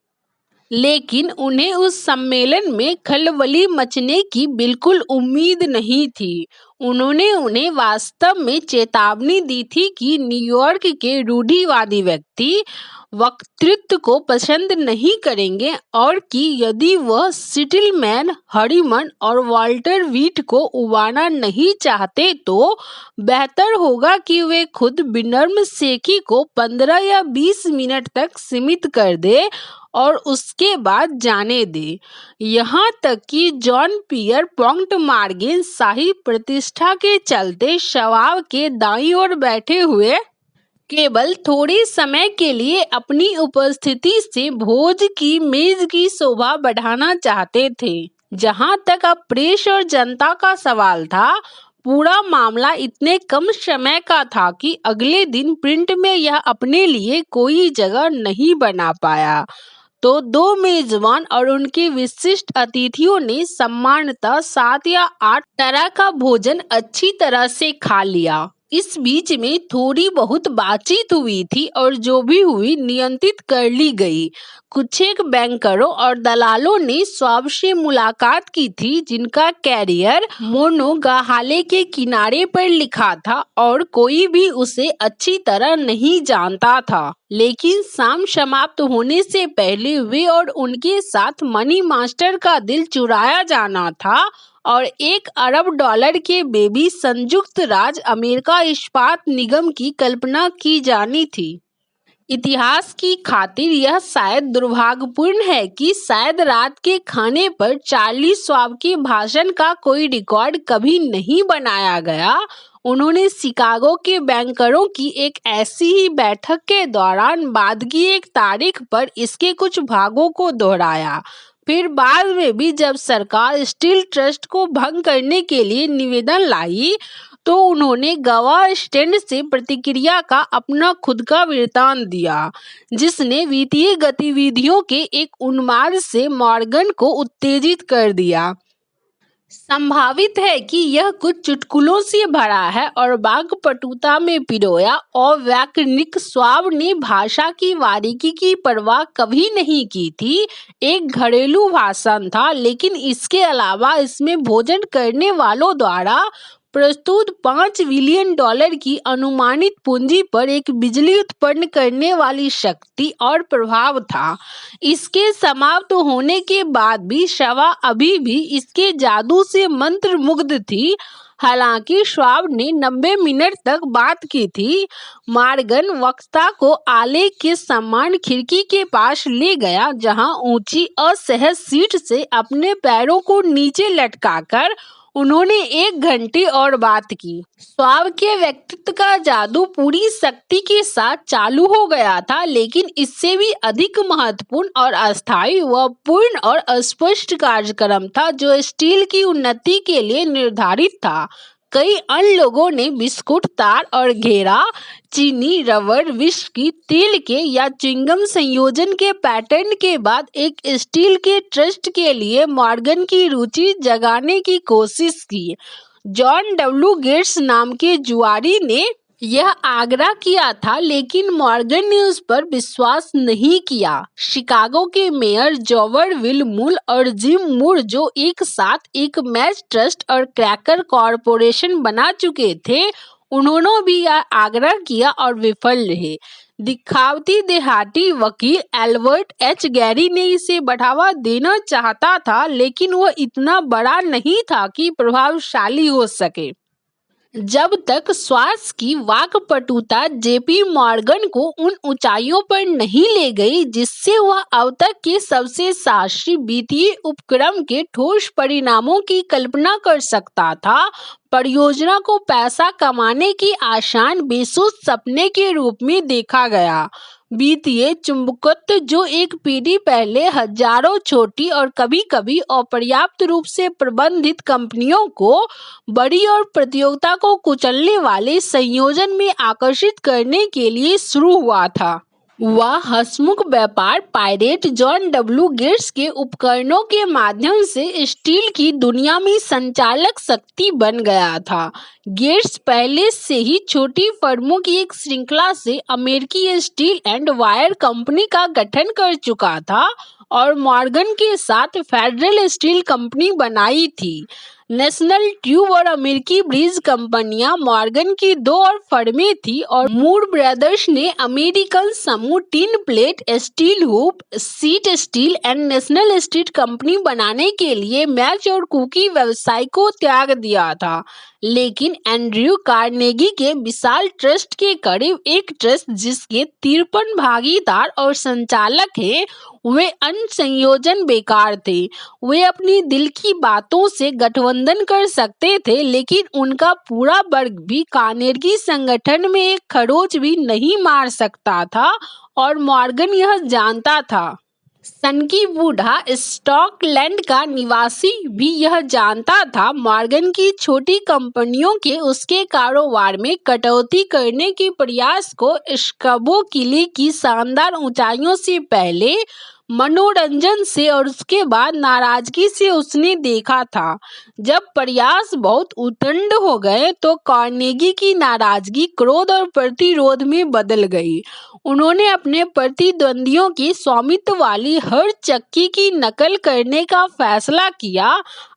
लेकिन उन्हें उस सम्मेलन में खलबली मचने की बिल्कुल उम्मीद नहीं थी। उन्होंने उन्हें वास्तव में चेतावनी दी थी कि न्यूयॉर्क के रूढ़िवादी व्यक्ति वक्तृत्व को पसंद नहीं करेंगे, और कि यदि वह सिटिलमैन, हरीमन और वाल्टर व्हीट को उबाना नहीं चाहते, तो बेहतर होगा कि वे खुद विनम्र शेखी को 15 या 20 मिनट तक सीमित कर दे और उसके बाद जाने दे। यहाँ तक कि जॉन पियर पॉन्टमार्गेन शाही प्रतिष्ठा के चलते शवाब के दाईं ओर बैठे हुए केवल थोड़े समय के लिए अपनी उपस्थिति से भोज की मेज की शोभा बढ़ाना चाहते थे। जहाँ तक अब प्रेस और जनता का सवाल था, पूरा मामला इतने कम समय का था कि अगले दिन प्रिंट में यह अपने लिए कोई जगह नहीं बना पाया। तो 2 मेजबान और उनके विशिष्ट अतिथियों ने सामान्यतः 7 या 8 तरह का भोजन अच्छी तरह से खा लिया। इस बीच में थोड़ी बहुत बातचीत हुई थी और जो भी हुई नियंत्रित कर ली गई। कुछ एक बैंकरों और दलालों ने स्वाब से मुलाकात की थी जिनका कैरियर मोनोगाहाले के किनारे पर लिखा था और कोई भी उसे अच्छी तरह नहीं जानता था। लेकिन शाम समाप्त होने से पहले वे और उनके साथ मनी मास्टर का दिल चुराया जाना था और $1 अरब के बेबी संयुक्त राज्य अमेरिका इस्पात निगम की कल्पना की जानी थी। इतिहास की खातिर यह शायद दुर्भाग्यपूर्ण है कि शायद रात के खाने पर चार्ली श्वाब के भाषण का कोई रिकॉर्ड कभी नहीं बनाया गया। उन्होंने शिकागो के बैंकरों की एक ऐसी ही बैठक के दौरान बाद की एक तारीख पर इसके कुछ भागों को दोहराया। फिर बाद में भी जब सरकार स्टील ट्रस्ट को भंग करने के लिए निवेदन लाई तो उन्होंने गवाह स्टैंड से प्रतिक्रिया का अपना खुद का वृत्तांत दिया, जिसने वित्तीय गतिविधियों के एक उन्माद से मॉर्गन को उत्तेजित कर दिया। संभावित है कि यह कुछ चुटकुलों से भरा है और वाक्पटुता में पिरोया और व्याकरणिक श्वाब ने भाषा की बारीकी की परवाह कभी नहीं की थी। एक घरेलू भाषण था, लेकिन इसके अलावा इसमें भोजन करने वालों द्वारा प्रस्तुत $5 बिलियन की अनुमानित पूंजी पर एक बिजली उत्पन्न करने वाली शक्ति और प्रभाव था। इसके समाप्त होने के बाद भी सभा अभी भी इसके जादू से मंत्रमुग्ध थी। हालांकि श्वाब ने 90 मिनट तक बात की थी। मॉर्गन वक्ता को आले के समान खिड़की के पास ले गया, जहां ऊंची असहज सीट से अपने पैरों को नीचे लटकाकर उन्होंने 1 घंटे और बात की। श्वाब के व्यक्तित्व का जादू पूरी शक्ति के साथ चालू हो गया था, लेकिन इससे भी अधिक महत्वपूर्ण और अस्थायी व पूर्ण और अस्पष्ट कार्यक्रम था जो स्टील की उन्नति के लिए निर्धारित था। कई अन्य लोगों ने बिस्कुट, तार और घेरा, चीनी, रबर, विस्की, तेल के या च्युइंगम संयोजन के पैटर्न के बाद एक स्टील के ट्रस्ट के लिए मॉर्गन की रुचि जगाने की कोशिश की। जॉन डब्ल्यू गेट्स नाम के जुआरी ने यह आग्रह किया था, लेकिन मॉर्गन ने उस पर विश्वास नहीं किया। शिकागो के मेयर जॉवर्विल मूल और जिम मूर, जो एक साथ एक मैच ट्रस्ट और क्रैकर कॉरपोरेशन बना चुके थे, उन्होंने भी यह आग्रह किया और विफल रहे। दिखावती देहाती वकील एल्बर्ट एच गैरी ने इसे बढ़ावा देना चाहता था, लेकिन वह इतना बड़ा नहीं था कि प्रभावशाली हो सके। जब तक स्वार्ट्ज की वाक्पटुता जेपी मॉर्गन को उन ऊंचाइयों पर नहीं ले गई जिससे वह अब तक के सबसे साहसी वित्तीय उपक्रम के ठोस परिणामों की कल्पना कर सकता था, परियोजना को पैसा कमाने के आसान बेसुध सपने के रूप में देखा गया। वित्तीय चुंबकत्व, जो एक पीढ़ी पहले हजारों छोटी और कभी-कभी अपर्याप्त रूप से प्रबंधित कंपनियों को बड़ी और प्रतियोगिता को कुचलने वाले संयोजन में आकर्षित करने के लिए शुरू हुआ था, वह हंसमुख व्यापार पायरेट जॉन डब्ल्यू गेट्स के उपकरणों के माध्यम से स्टील की दुनिया में संचालक शक्ति बन गया था। गेट्स पहले से ही छोटी फर्मों की एक श्रृंखला से अमेरिकी स्टील एंड वायर कंपनी का गठन कर चुका था और मॉर्गन के साथ फेडरल स्टील कंपनी बनाई थी। नेशनल ट्यूब और अमेरिकी ब्रिज कंपनियां मॉर्गन की 2 और फर्में थी और मूर ब्रदर्स ने अमेरिकन समूह tin plate, steel hoop, sheet steel and national steel company बनाने के लिए मैच और कुकी व्यवसाय को त्याग दिया था। लेकिन एंड्रयू कार्नेगी के विशाल ट्रस्ट के करीब एक ट्रस्ट जिसके 53 भागीदार और संचालक हैं, वे अन्य संयोजन बेकार थे। वे अपनी दिल की बातों से गठबंधन कर सकते थे, लेकिन उनका पूरा वर्ग भी कार्नेगी संगठन में एक खरोच भी नहीं मार सकता था और मॉर्गन यह जानता था। सनकी बूढ़ा स्टॉकलैंड का निवासी भी यह जानता था। मॉर्गन की छोटी कंपनियों के उसके कारोबार में कटौती करने के प्रयास को स्कबो किले की शानदार ऊंचाइयों से पहले मनोरंजन से और उसके बाद नाराजगी से उसने देखा था। जब प्रयास बहुत उद्दंड हो गए तो कार्नेगी की नाराजगी क्रोध और प्रतिरोध में बदल गई। उन्होंने अपने प्रतिद्वंदियों की स्वामित्व वाली हर चक्की की नकल करने का फैसला किया।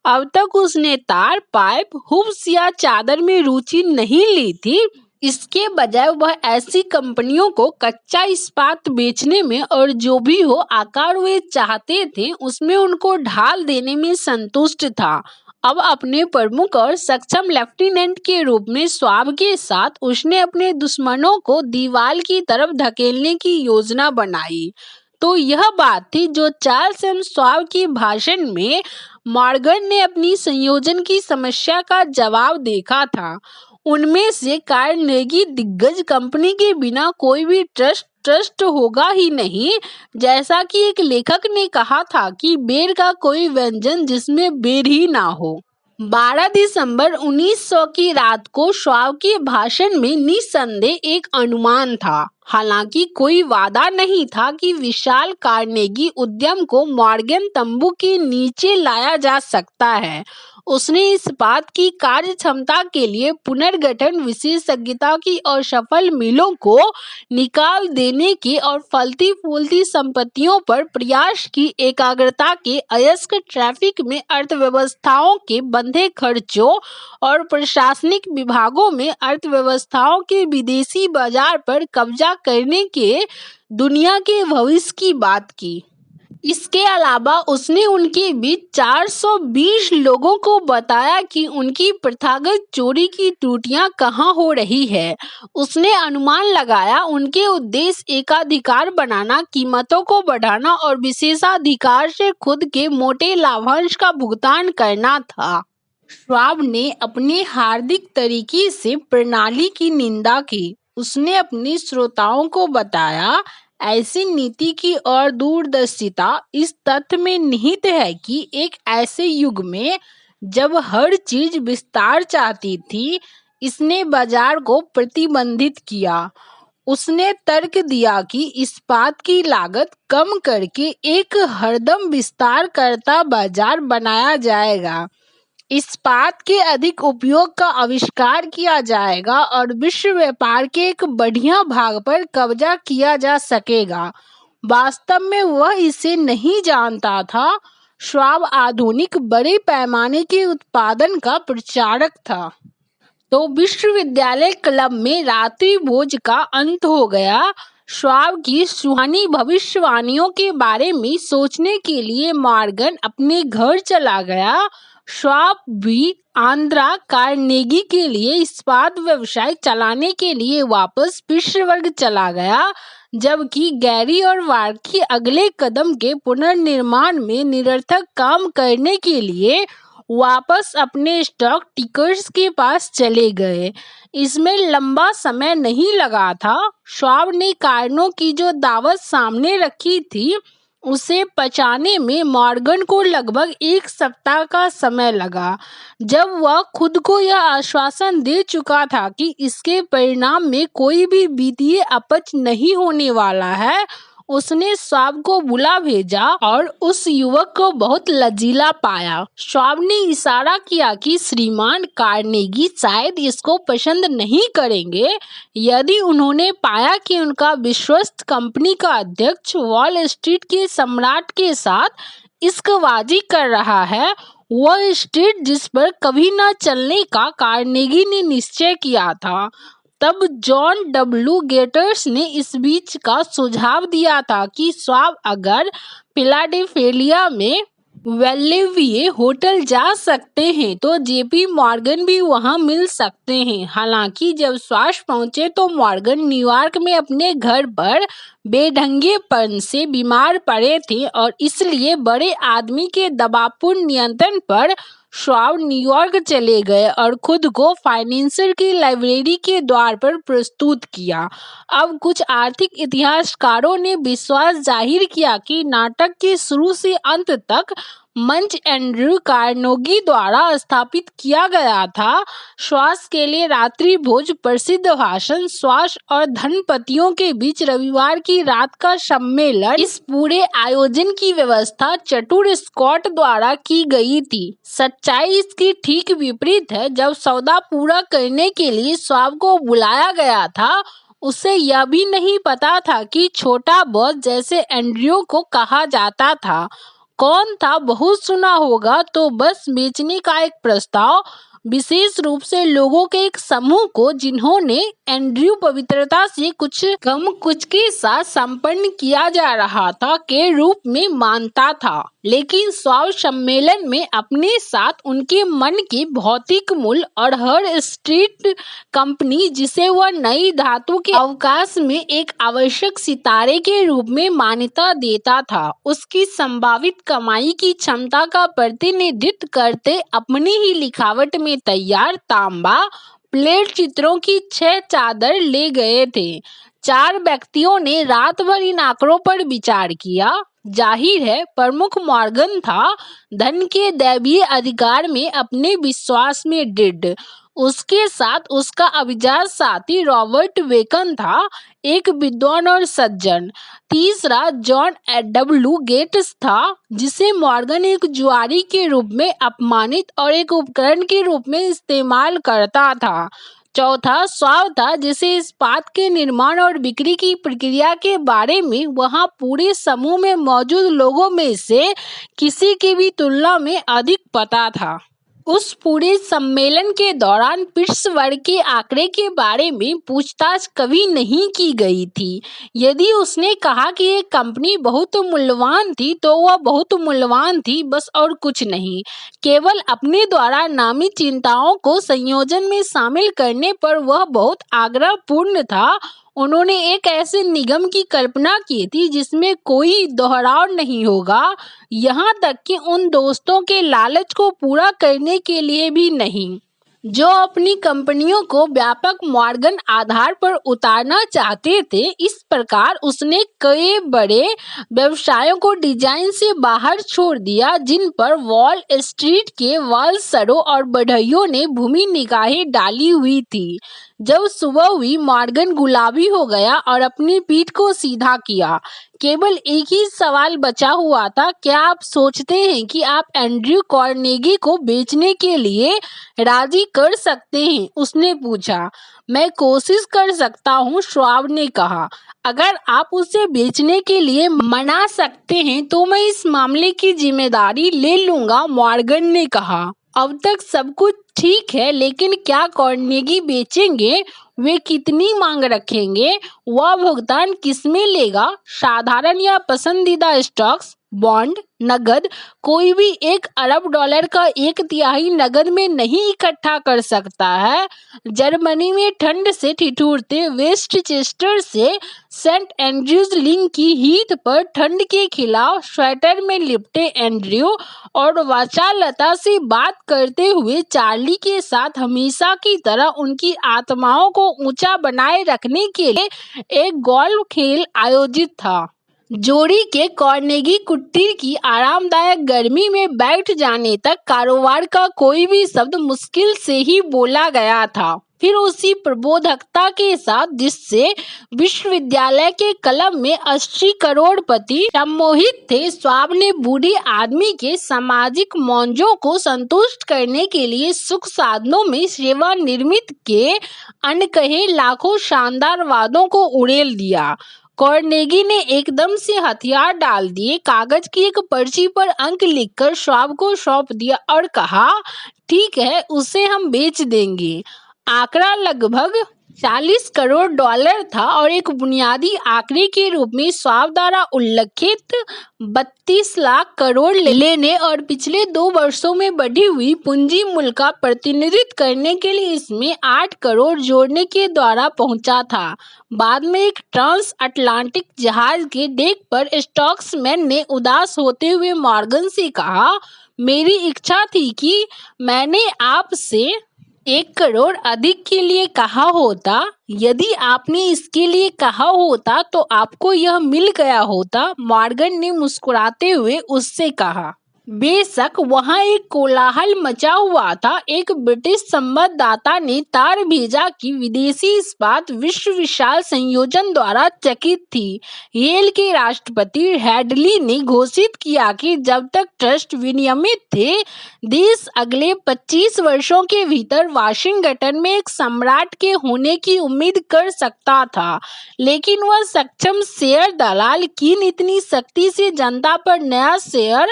अब तक उसने तार, पाइप, हुक्स या चादर में रुचि नहीं ली थी। इसके बजाय वह ऐसी कंपनियों को कच्चा इस्पात बेचने में और जो भी हो आकार वे चाहते थे उसमें उनको ढाल देने में संतुष्ट था। अब अपने प्रमुख और सक्षम लेफ्टिनेंट के रूप में स्वाब के साथ उसने अपने दुश्मनों को दीवार की तरफ धकेलने की योजना बनाई। तो यह बात थी जो चार्ल्स एम स्वाब के भाषण में मॉर्गन ने अपनी संयोजन की समस्या का जवाब देखा था। उनमें से कार्नेगी दिग्गज कंपनी के बिना कोई भी ट्रस्ट होगा ही नहीं। जैसा कि एक लेखक ने कहा था कि बेर का कोई व्यंजन जिसमें बेर ही ना हो। 12 दिसंबर 1900 की रात को श्वाब के भाषण में निस्संदेह एक अनुमान था। हालांकि कोई वादा नहीं था कि विशाल कार्नेगी उद्यम को मॉर्गन तंबू के नीचे लाया जा सकता है। उसने इस बात की कार्य क्षमता के लिए पुनर्गठन विशेषज्ञता की और सफल मिलों को निकाल देने के और फलती फूलती संपत्तियों पर प्रयास की एकाग्रता के अयस्क ट्रैफिक में अर्थव्यवस्थाओं के बंधे खर्चों और प्रशासनिक विभागों में अर्थव्यवस्थाओं के विदेशी बाजार पर कब्जा करने के दुनिया के भविष्य की बात की। इसके अलावा उसने उनके बीच 420 लोगों को बताया कि उनकी प्रथागत चोरी की त्रुटियां कहां हो रही है। उसने अनुमान लगाया उनके उद्देश्य एकाधिकार बनाना, कीमतों को बढ़ाना और विशेषाधिकार से खुद के मोटे लाभांश का भुगतान करना था। श्वाब ने अपने हार्दिक तरीके से प्रणाली की निंदा की। उसने अपने श्रोताओं को बताया, ऐसी नीति की और दूरदर्शिता इस तथ्य में निहित है कि एक ऐसे युग में जब हर चीज विस्तार चाहती थी, इसने बाजार को प्रतिबंधित किया। उसने तर्क दिया कि इस्पात की लागत कम करके एक हरदम विस्तार करता बाजार बनाया जाएगा। इस्पात के अधिक उपयोग का आविष्कार किया जाएगा और विश्व व्यापार के एक बढ़िया भाग पर कब्जा किया जा सकेगा। वास्तव में वह इसे नहीं जानता था। श्वाब आधुनिक बड़े पैमाने के उत्पादन का प्रचारक था। तो विश्वविद्यालय क्लब में रात्रि भोज का अंत हो गया। श्वाब की सुहानी भविष्यवाणियों के बारे में सोचने के लिए मॉर्गन अपने घर चला गया। श्वाब भी आंद्रा कार्नेगी के लिए इस्पात व्यवसाय चलाने के लिए वापस पिट्सबर्ग चला गया, जबकि गैरी और वार्की अगले कदम के पुनर्निर्माण में निरर्थक काम करने के लिए वापस अपने स्टॉक टिकर्स के पास चले गए। इसमें लंबा समय नहीं लगा था। श्वाब ने कारणों की जो दावत सामने रखी थी उसे पचाने में मॉर्गन को लगभग 1 सप्ताह का समय लगा। जब वह खुद को यह आश्वासन दे चुका था कि इसके परिणाम में कोई भी वित्तीय अपच नहीं होने वाला है, उसने श्वाब को बुला भेजा और उस युवक को बहुत लचीला पाया। श्वाब ने इशारा किया कि श्रीमान कार्नेगी शायद इसको पसंद नहीं करेंगे। यदि उन्होंने पाया कि उनका विश्वस्त कंपनी का अध्यक्ष वॉल स्ट्रीट के सम्राट के साथ इश्कबाजी कर रहा है, वह स्ट्रीट जिस पर कभी न चलने का कार्नेगी ने निश्चय किया था। तब जॉन डब्ल्यू गेटर्स ने इस बीच का सुझाव दिया था कि श्वाब अगर फिलाडेल्फिया में वेल्लेविए होटल जा सकते हैं तो जेपी मॉर्गन भी वहां मिल सकते हैं। हालांकि जब श्वाब पहुंचे तो मॉर्गन न्यूयॉर्क में अपने घर पर बेढंगेपन से बीमार पड़े थे और इसलिए बड़े आदमी के दबावपूर्ण नियंत्रण पर श्वाब न्यूयॉर्क चले गए और खुद को फाइनेंसर की लाइब्रेरी के द्वार पर प्रस्तुत किया। अब कुछ आर्थिक इतिहासकारों ने विश्वास जाहिर किया कि नाटक के शुरू से अंत तक मंच एंड्रयू कार्नेगी द्वारा स्थापित किया गया था। स्वास्थ्य के लिए रात्रि भोज, प्रसिद्ध भाषण, स्वास्थ्य और धनपतियों के बीच रविवार की रात का सम्मेलन, इस पूरे आयोजन की व्यवस्था चतुर स्कॉट द्वारा की गई थी। सच्चाई इसकी ठीक विपरीत है। जब सौदा पूरा करने के लिए स्वाब को बुलाया गया था, उसे यह भी नहीं पता था कि छोटा बॉस, जैसे एंड्रयू को कहा जाता था, कौन था। बहुत सुना होगा तो बस बेचने का एक प्रस्ताव, विशेष रूप से लोगों के एक समूह को, जिन्होंने एंड्रयू पवित्रता से कुछ कम कुछ के साथ संपन्न किया जा रहा था के रूप में मानता था। लेकिन स्वाब सम्मेलन में अपने साथ उनके मन के भौतिक मूल और हर स्ट्रीट कंपनी, जिसे वह नई धातु के अवकाश में एक आवश्यक सितारे के रूप में मान्यता देता था, उसकी संभावित कमाई की क्षमता का प्रतिनिधित्व करते अपनी ही लिखावट में तैयार तांबा प्लेट चित्रों की 6 चादर ले गए थे। 4 व्यक्तियों ने रात भर इन आंकड़ों पर विचार किया। जाहिर है प्रमुख मॉर्गन था, धन के दैवीय अधिकार में अपने विश्वास में दृढ़। उसके साथ उसका अभिजात साथी रॉबर्ट बेकन था, एक विद्वान और सज्जन। तीसरा जॉन डब्ल्यू गेट्स था, जिसे मॉर्गन एक जुआरी के रूप में अपमानित और एक उपकरण के रूप में इस्तेमाल करता था। चौथा स्वाब था, जिसे इस्पात के निर्माण और बिक्री की प्रक्रिया के बारे में वहां पूरे समूह में मौजूद लोगों में से किसी की भी तुलना में अधिक पता था। उस पूरे सम्मेलन के दौरान पिट्सबर्ग के आंकड़े के बारे में पूछताछ कभी नहीं की गई थी। यदि उसने कहा कि एक कंपनी बहुत मूल्यवान थी, तो वह बहुत मूल्यवान थी, बस, और कुछ नहीं। केवल अपने द्वारा नामित चिंताओं को संयोजन में शामिल करने पर वह बहुत आग्रहपूर्ण था। उन्होंने एक ऐसे निगम की कल्पना की थी जिसमें कोई दोहराव नहीं होगा, यहाँ तक कि उन दोस्तों के लालच को पूरा करने के लिए भी नहीं, जो अपनी कंपनियों को व्यापक मॉर्गन आधार पर उतारना चाहते थे। इस प्रकार उसने कई बड़े व्यवसायों को डिजाइन से बाहर छोड़ दिया, जिन पर वॉल स्ट्रीट के वालसरों और बढ़इयों ने भूमि निगाहें डाली हुई थी। जब सुबह हुई, मॉर्गन गुलाबी हो गया और अपनी पीठ को सीधा किया। केवल एक ही सवाल बचा हुआ था, क्या आप सोचते हैं कि आप एंड्रयू कार्नेगी को बेचने के लिए राजी कर सकते हैं? उसने पूछा। मैं कोशिश कर सकता हूँ, स्वाब ने कहा। अगर आप उसे बेचने के लिए मना सकते हैं तो मैं इस मामले की जिम्मेदारी ले लूंगा, मॉर्गन ने कहा। अब तक सब कुछ ठीक है, लेकिन क्या कार्नेगी बेचेंगे? वे कितनी मांग रखेंगे? वह भुगतान किसमें लेगा? साधारण या पसंदीदा स्टॉक्स, बॉन्ड, नगद? कोई भी $1 अरब का 1/3 नगद में नहीं इकट्ठा कर सकता है। जर्मनी में ठंड से ठिठुरते वेस्टचेस्टर से सेंट एंड्रयूज लिंक की हीथ पर ठंड के खिलाफ स्वेटर में लिपटे एंड्रयू और वाचालता से बात करते हुए चार्ली के साथ हमेशा की तरह उनकी आत्माओं को ऊंचा बनाए रखने के लिए एक गोल्फ खेल आयोजित था। जोड़ी के कार्नेगी कुटीर की आरामदायक गर्मी में बैठ जाने तक कारोबार का कोई भी शब्द मुश्किल से ही बोला गया था। फिर उसी प्रबोधकता के साथ जिससे विश्वविद्यालय के क्लब में 80 करोड़पति सम्मोहित थे, स्वाब ने बूढ़े आदमी के सामाजिक मौजों को संतुष्ट करने के लिए सुख साधनों में सेवा निर्मित के अनकहे लाखों शानदार वादों को उड़ेल दिया। कार्नेगी ने एकदम से हथियार डाल दिए, कागज की एक पर्ची पर अंक लिखकर स्वाब को सौंप दिया और कहा, ठीक है, उसे हम बेच देंगे। आंकड़ा लगभग $40 करोड़ था और एक बुनियादी आंकड़े के रूप में स्वाब द्वारा उल्लिखित 32 लाख करोड़ लेने और पिछले 2 वर्षों में बढ़ी हुई पूंजी मूल्य का प्रतिनिधित्व करने के लिए इसमें 8 करोड़ जोड़ने के द्वारा पहुंचा था। बाद में एक ट्रांस अटलांटिक जहाज के डेक पर स्टॉक्समैन ने उदास होते हुए मॉर्गन से कहा, मेरी इच्छा थी कि मैंने आपसे 1 करोड़ अधिक के लिए कहा होता। यदि आपने इसके लिए कहा होता तो आपको यह मिल गया होता, मॉर्गन ने मुस्कुराते हुए उससे कहा। बेशक वहां एक कोलाहल मचा हुआ था। एक ब्रिटिश संवाददाता ने तार भेजा कि विदेशी इस्पात विश्व विशाल संयोजन द्वारा चकित थी। येल के राष्ट्रपति हेडली ने घोषित किया कि जब तक ट्रस्ट विनियमित थे, देश अगले 25 वर्षों के भीतर वाशिंगटन में एक सम्राट के होने की उम्मीद कर सकता था। लेकिन वह सक्षम शेयर दलाल कीन इतनी सख्ती से जनता पर नया शेयर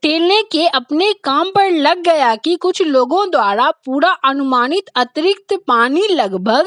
टेलने के अपने काम पर लग गया कि कुछ लोगों द्वारा पूरा अनुमानित अतिरिक्त पानी लगभग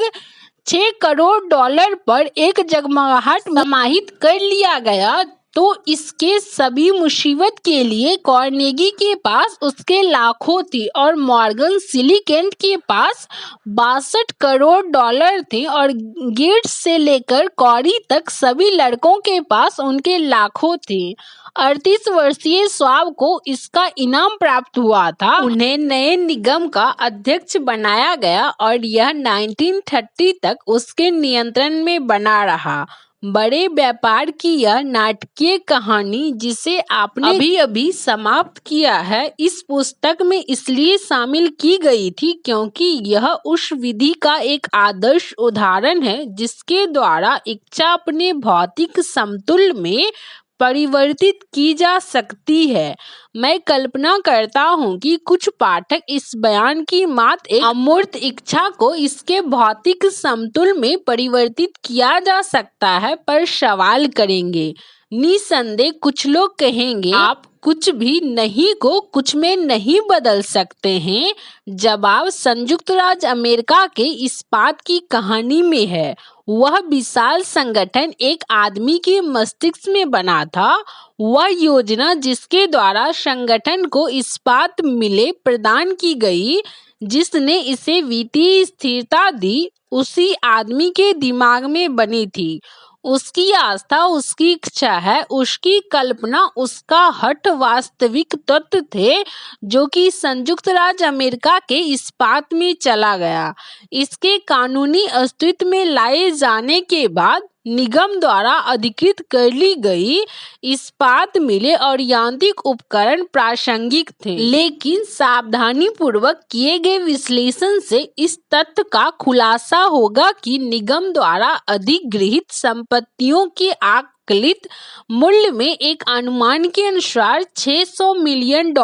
$6 करोड़ पर एक जगमगाहट में समाहित कर लिया गया। तो इसके सभी मुसीबत के लिए कार्नेगी के पास उसके लाखों थे और मॉर्गन सिलिकेंट के पास $62 करोड़ थे और गेट्स से लेकर कॉरी तक सभी लड़कों के पास उनके लाखों थे। 38 वर्षीय श्वाब को इसका इनाम प्राप्त हुआ था। उन्हें नए निगम का अध्यक्ष बनाया गया और यह 1930 तक उसके नियंत्रण में बना रहा। बड़े व्यापार की यह नाटकीय कहानी, जिसे आपने अभी-अभी समाप्त किया है, इस पुस्तक में इसलिए शामिल की गई थी क्योंकि यह उस विधि का एक आदर्श उदाहरण है जिसके द्वारा इच्छा अपने भौतिक समतुल्य में परिवर्तित की जा सकती है। मैं कल्पना करता हूँ कि कुछ पाठक इस बयान की मात्र एक अमूर्त इच्छा को इसके भौतिक समतुल्य में परिवर्तित किया जा सकता है पर सवाल करेंगे। निसंदेह कुछ लोग कहेंगे, आप कुछ भी नहीं को कुछ में नहीं बदल सकते हैं। जवाब संयुक्त राज्य अमेरिका के इस्पात की कहानी में है। वह विशाल संगठन एक आदमी के मस्तिष्क में बना था। वह योजना जिसके द्वारा संगठन को इस्पात मिले प्रदान की गई, जिसने इसे वित्तीय स्थिरता दी, उसी आदमी के दिमाग में बनी थी। उसकी आस्था उसकी इच्छा है, उसकी कल्पना उसका हठ वास्तविक तत्व थे जो कि संयुक्त राज्य अमेरिका के इस्पात में चला गया। इसके कानूनी अस्तित्व में लाए जाने के बाद निगम द्वारा अधिकृत कर ली गई इस्पात मिलें और यांत्रिक उपकरण प्रासंगिक थे, लेकिन सावधानी पूर्वक किए गए विश्लेषण से इस तथ्य का खुलासा होगा कि निगम द्वारा अधिगृहित संपत्तियों के आकलित मूल्य में एक अनुमान के अनुसार $600 मिलियन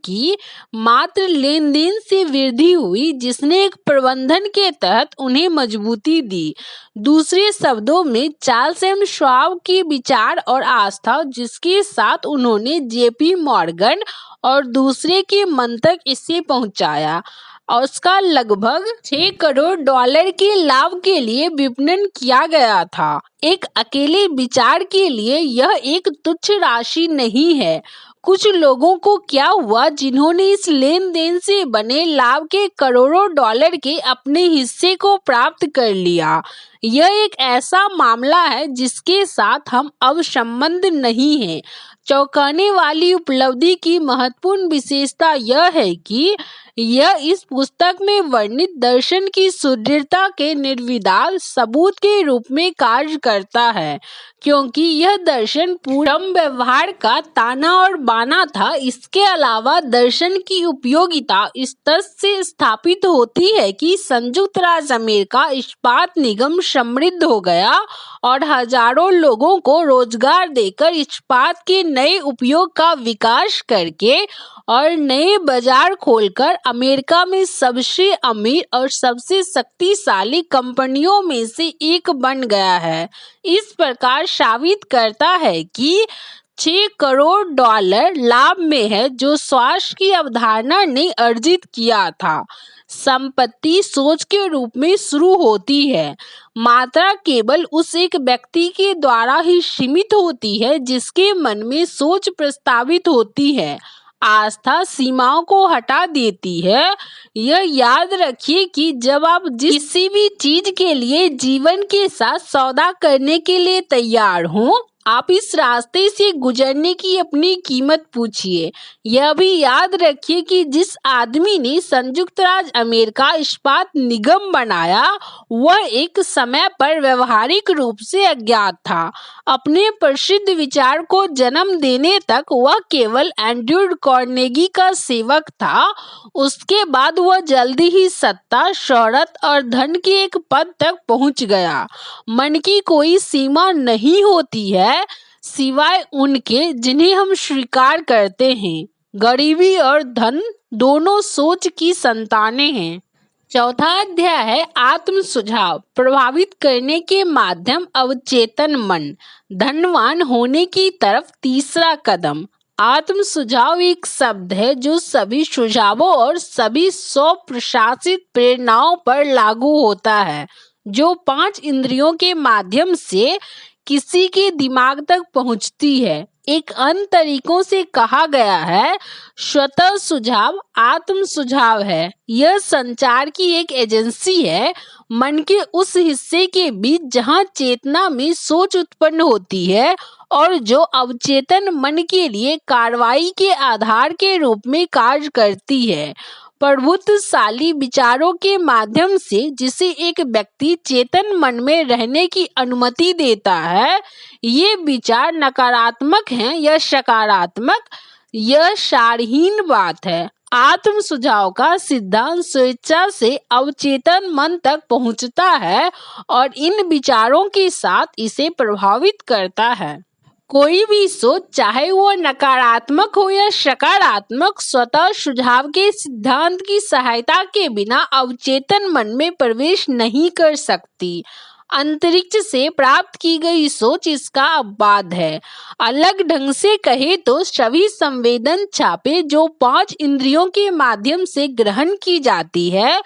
की मात्र लेन देन से वृद्धि हुई, जिसने एक प्रबंधन के तहत उन्हें मजबूती दी। दूसरे शब्दों में, चार्ल्स एम श्वाब के विचार और आस्था, जिसके साथ उन्होंने जेपी मॉर्गन और दूसरे के मन तक इसे पहुंचाया, और उसका लगभग $6 करोड़ के लाभ के लिए विपणन किया गया था। एक अकेले विचार के लिए यह एक तुच्छ राशि नहीं है। कुछ लोगों को क्या हुआ जिन्होंने इस लेन देन से बने लाभ के करोड़ों डॉलर के अपने हिस्से को प्राप्त कर लिया। यह एक ऐसा मामला है जिसके साथ हम अब संबंध नहीं है। चौंकाने वाली उपलब्धि की महत्वपूर्ण विशेषता यह है कि यह इस पुस्तक में वर्णित दर्शन की सुदृढ़ता के निर्विवाद सबूत के रूप में कार्य करता है, क्योंकि यह दर्शन पूर्ण व्यवहार का ताना और बाना था। इसके अलावा दर्शन की उपयोगिता इस तथ्य से स्थापित होती है कि संयुक्त राज्य अमेरिका इस्पात निगम समृद्ध हो गया और हजारों लोगों को रोजगार देकर इस्पात के नए उपयोग का विकास करके और नए बाजार खोलकर अमेरिका में सबसे अमीर और सबसे शक्तिशाली कंपनियों में से एक बन गया है। इस प्रकार साबित करता है कि $6 करोड़ लाभ में है जो स्वास्थ्य की अवधारणा ने अर्जित किया था। संपत्ति सोच के रूप में शुरू होती है। मात्रा केवल उस एक व्यक्ति के द्वारा ही सीमित होती है जिसके मन में सोच प्रस्तावित होती है। आस्था सीमाओं को हटा देती है। यह याद रखिए कि जब आप किसी भी चीज के लिए जीवन के साथ सौदा करने के लिए तैयार हों, आप इस रास्ते से गुजरने की अपनी कीमत पूछिए। यह भी याद रखिए कि जिस आदमी ने संयुक्त राज्य अमेरिका इस्पात निगम बनाया, वह एक समय पर व्यवहारिक रूप से अज्ञात था। अपने प्रसिद्ध विचार को जन्म देने तक वह केवल एंड्रयू कार्नेगी का सेवक था। उसके बाद वह जल्दी ही सत्ता, शोहरत और धन के एक पद तक पहुंच गया। मन की कोई सीमा नहीं होती है, सिवाय उनके जिन्हें हम स्वीकार करते हैं। गरीबी और धन दोनों सोच की संतानें हैं। चौथा अध्याय है आत्म सुझाव। प्रभावित करने के माध्यम अवचेतन मन, धनवान होने की तरफ तीसरा कदम। आत्म सुझाव एक शब्द है जो सभी सुझावों और सभी स्वप्रशासित प्रेरणाओं पर लागू होता है जो 5 इंद्रियों के माध्यम से किसी के दिमाग तक पहुंचती है। एक अन्य तरीकों से कहा गया है, स्वतः सुझाव आत्म सुझाव है। यह संचार की एक एजेंसी है, मन के उस हिस्से के बीच जहां चेतना में सोच उत्पन्न होती है और जो अवचेतन मन के लिए कार्रवाई के आधार के रूप में कार्य करती है। प्रभुत्वशाली विचारों के माध्यम से जिसे एक व्यक्ति चेतन मन में रहने की अनुमति देता है, ये विचार नकारात्मक हैं या सकारात्मक, यह सारहीन बात है। आत्म सुझाव का सिद्धांत स्वेच्छा से अवचेतन मन तक पहुंचता है और इन विचारों के साथ इसे प्रभावित करता है। कोई भी सोच, चाहे वो नकारात्मक हो या सकारात्मक, स्वतः सुझाव के सिद्धांत की सहायता के बिना अवचेतन मन में प्रवेश नहीं कर सकती। अंतरिक्ष से प्राप्त की गई सोच इसका अपवाद है। अलग ढंग से कहे तो सभी संवेदन छापे जो 5 इंद्रियों के माध्यम से ग्रहण की जाती है,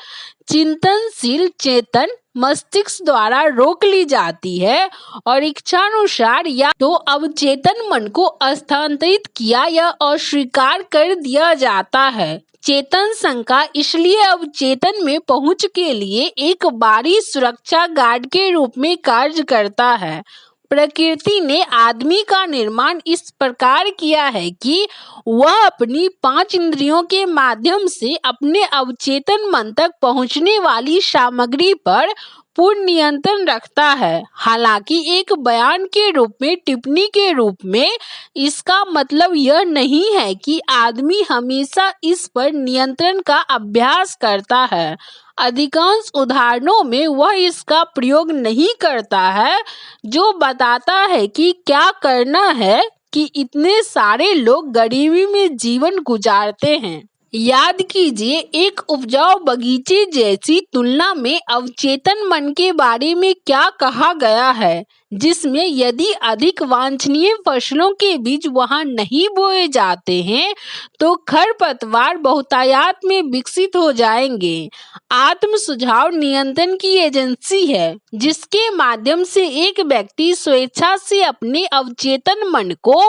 चिंतनशील चेतन मस्तिष्क द्वारा रोक ली जाती है और इच्छानुसार या तो अवचेतन मन को स्थानांतरित किया या अस्वीकार कर दिया जाता है। चेतन शंका इसलिए अवचेतन में पहुंच के लिए एक बाहरी सुरक्षा गार्ड के रूप में कार्य करता है। प्रकृति ने आदमी का निर्माण इस प्रकार किया है कि वह अपनी 5 इंद्रियों के माध्यम से अपने अवचेतन मन तक पहुंचने वाली सामग्री पर पूर्ण नियंत्रण रखता है। हालांकि एक बयान के रूप में, टिप्पणी के रूप में, इसका मतलब यह नहीं है कि आदमी हमेशा इस पर नियंत्रण का अभ्यास करता है। अधिकांश उदाहरणों में वह इसका प्रयोग नहीं करता है, जो बताता है कि क्या करना है कि इतने सारे लोग गरीबी में जीवन गुजारते हैं। याद कीजिए, एक उपजाऊ बगीचे जैसी तुलना में अवचेतन मन के बारे में क्या कहा गया है, जिसमें यदि अधिक वांछनीय फसलों के बीज वहां नहीं बोए जाते हैं तो खरपतवार बहुतायत में विकसित हो जाएंगे। आत्म सुझाव नियंत्रण की एजेंसी है जिसके माध्यम से एक व्यक्ति स्वेच्छा से अपने अवचेतन मन को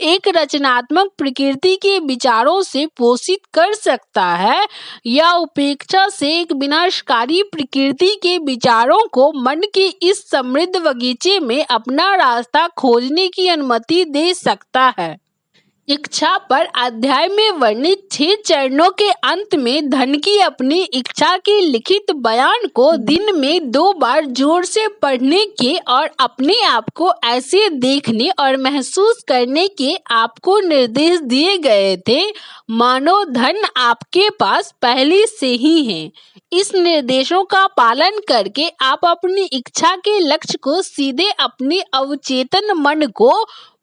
एक रचनात्मक प्रकृति के विचारों से पोषित कर सकता है या उपेक्षा से एक विनाशकारी प्रकृति के विचारों को मन के इस समृद्ध बगीचे में अपना रास्ता खोजने की अनुमति दे सकता है। इच्छा पर अध्याय में वर्णित 6 चरणों के अंत में धन की अपनी इच्छा के लिखित बयान को दिन में 2 बार जोर से पढ़ने के और अपने आप को ऐसे देखने और महसूस करने के आपको निर्देश दिए गए थे मानो धन आपके पास पहले से ही है। इस निर्देशों का पालन करके आप अपनी इच्छा के लक्ष्य को सीधे अपने अवचेतन मन को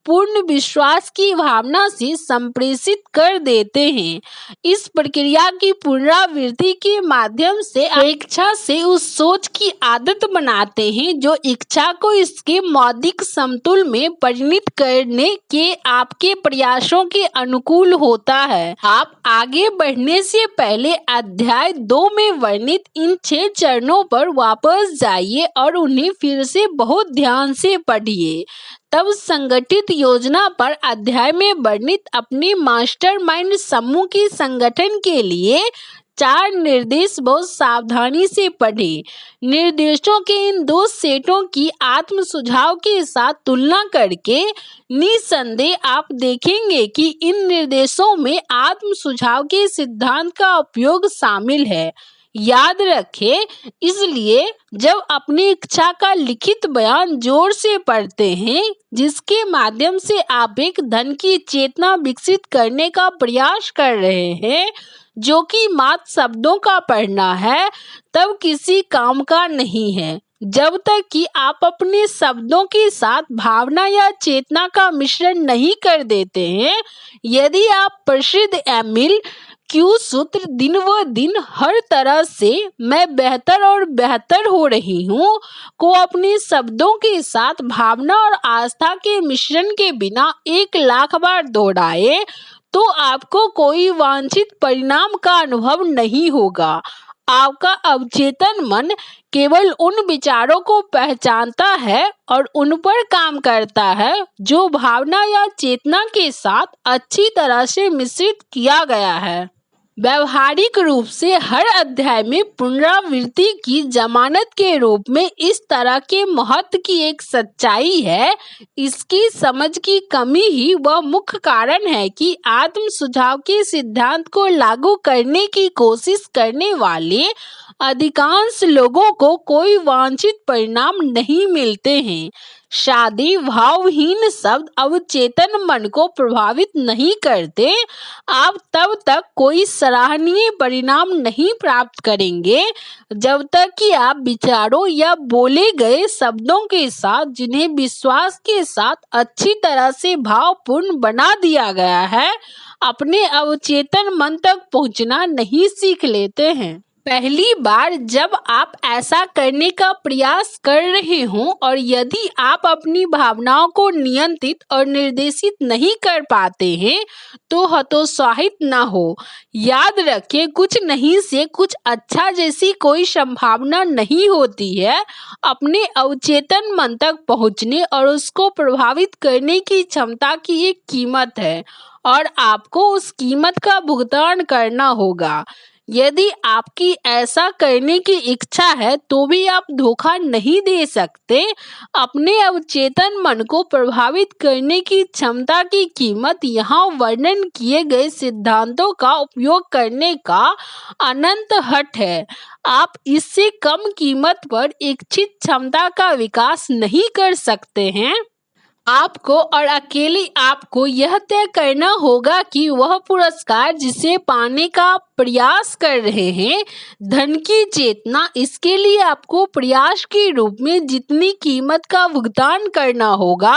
पूर्ण विश्वास की भावना से संप्रेषित कर देते हैं। इस प्रक्रिया की पुनरावृत्ति के माध्यम से इच्छा से उस सोच की आदत बनाते हैं जो इच्छा को इसके मौलिक समतुल में परिणत करने के आपके प्रयासों के अनुकूल होता है। आप आगे बढ़ने से पहले अध्याय 2 में वर्णित इन 6 चरणों पर वापस जाइए और उन्हें फिर से बहुत ध्यान से पढ़िए। तब संगठित योजना पर अध्याय में वर्णित अपने मास्टरमाइंड समूह के संगठन के लिए 4 निर्देश बहुत सावधानी से पढ़ें। निर्देशों के इन 2 सेटों की आत्म सुझाव के साथ तुलना करके निसंदेह आप देखेंगे कि इन निर्देशों में आत्म सुझाव के सिद्धांत का उपयोग शामिल है। याद रखें, इसलिए जब अपनी इच्छा का लिखित बयान जोर से पढ़ते हैं, जिसके माध्यम से आप एक धन की चेतना विकसित करने का प्रयास कर रहे हैं, जो कि मात्र शब्दों का पढ़ना है, तब किसी काम का नहीं है। जब तक कि आप अपने शब्दों के साथ भावना या चेतना का मिश्रण नहीं कर देते हैं। यदि आप प्रसिद्ध एमिल क्यू सूत्र दिन व दिन हर तरह से मैं बेहतर और बेहतर हो रही हूँ को अपने शब्दों के साथ भावना और आस्था के मिश्रण के बिना 1 लाख बार दोहराए, तो आपको कोई वांछित परिणाम का अनुभव नहीं होगा। आपका अवचेतन मन केवल उन विचारों को पहचानता है और उन पर काम करता है जो भावना या चेतना के साथ अच्छी तरह से मिश्रित किया गया है। व्यवहारिक रूप से हर अध्याय में पुनरावृत्ति की जमानत के रूप में इस तरह के महत्व की एक सच्चाई है। इसकी समझ की कमी ही वह मुख्य कारण है कि आत्म सुझाव के सिद्धांत को लागू करने की कोशिश करने वाले अधिकांश लोगों को कोई वांछित परिणाम नहीं मिलते हैं। शादी भावहीन शब्द अवचेतन मन को प्रभावित नहीं करते। आप तब तक कोई सराहनीय परिणाम नहीं प्राप्त करेंगे जब तक कि आप विचारों या बोले गए शब्दों के साथ, जिन्हें विश्वास के साथ अच्छी तरह से भावपूर्ण बना दिया गया है, अपने अवचेतन मन तक पहुंचना नहीं सीख लेते हैं। पहली बार जब आप ऐसा करने का प्रयास कर रहे हों और यदि आप अपनी भावनाओं को नियंत्रित और निर्देशित नहीं कर पाते हैं, तो हतोत्साहित न हो। याद रखें, कुछ नहीं से कुछ अच्छा जैसी कोई संभावना नहीं होती है। अपने अवचेतन मन तक पहुंचने और उसको प्रभावित करने की क्षमता की एक कीमत है और आपको उस कीमत का भुगतान करना होगा। यदि आपकी ऐसा करने की इच्छा है तो भी आप धोखा नहीं दे सकते। अपने अवचेतन मन को प्रभावित करने की क्षमता की कीमत यहाँ वर्णन किए गए सिद्धांतों का उपयोग करने का अनंत हट है। आप इससे कम कीमत पर इच्छित क्षमता का विकास नहीं कर सकते हैं। आपको और अकेले आपको यह तय करना होगा कि वह पुरस्कार जिसे पाने का प्रयास कर रहे हैं, धन की चेतना, इसके लिए आपको प्रयास के रूप में जितनी कीमत का भुगतान करना होगा,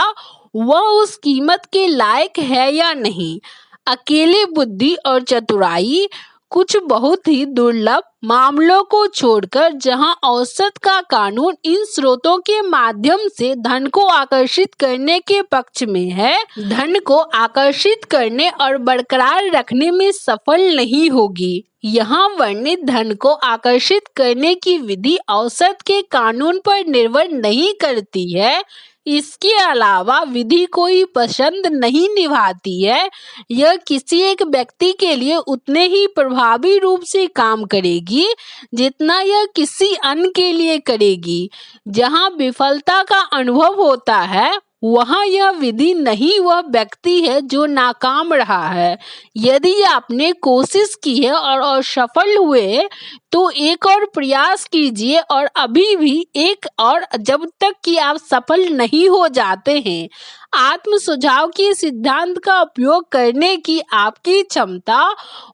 वह उस कीमत के लायक है या नहीं। अकेले बुद्धि और चतुराई, कुछ बहुत ही दुर्लभ मामलों को छोड़कर, जहां औसत का कानून इन स्रोतों के माध्यम से धन को आकर्षित करने के पक्ष में है, धन को आकर्षित करने और बरकरार रखने में सफल नहीं होगी। यहाँ वर्णित धन को आकर्षित करने की विधि औसत के कानून पर निर्भर नहीं करती है। इसके अलावा विधि कोई पसंद नहीं निभाती है। यह किसी एक व्यक्ति के लिए उतने ही प्रभावी रूप से काम करेगी जितना यह किसी अन्य के लिए करेगी। जहां विफलता का अनुभव होता है, वहां यह विधि नहीं, वह व्यक्ति है जो नाकाम रहा है। यदि आपने कोशिश की है और असफल हुए, तो एक और प्रयास कीजिए और अभी भी एक और, जब तक कि आप सफल नहीं हो जाते हैं। आत्म सुझाव के सिद्धांत का उपयोग करने की आपकी क्षमता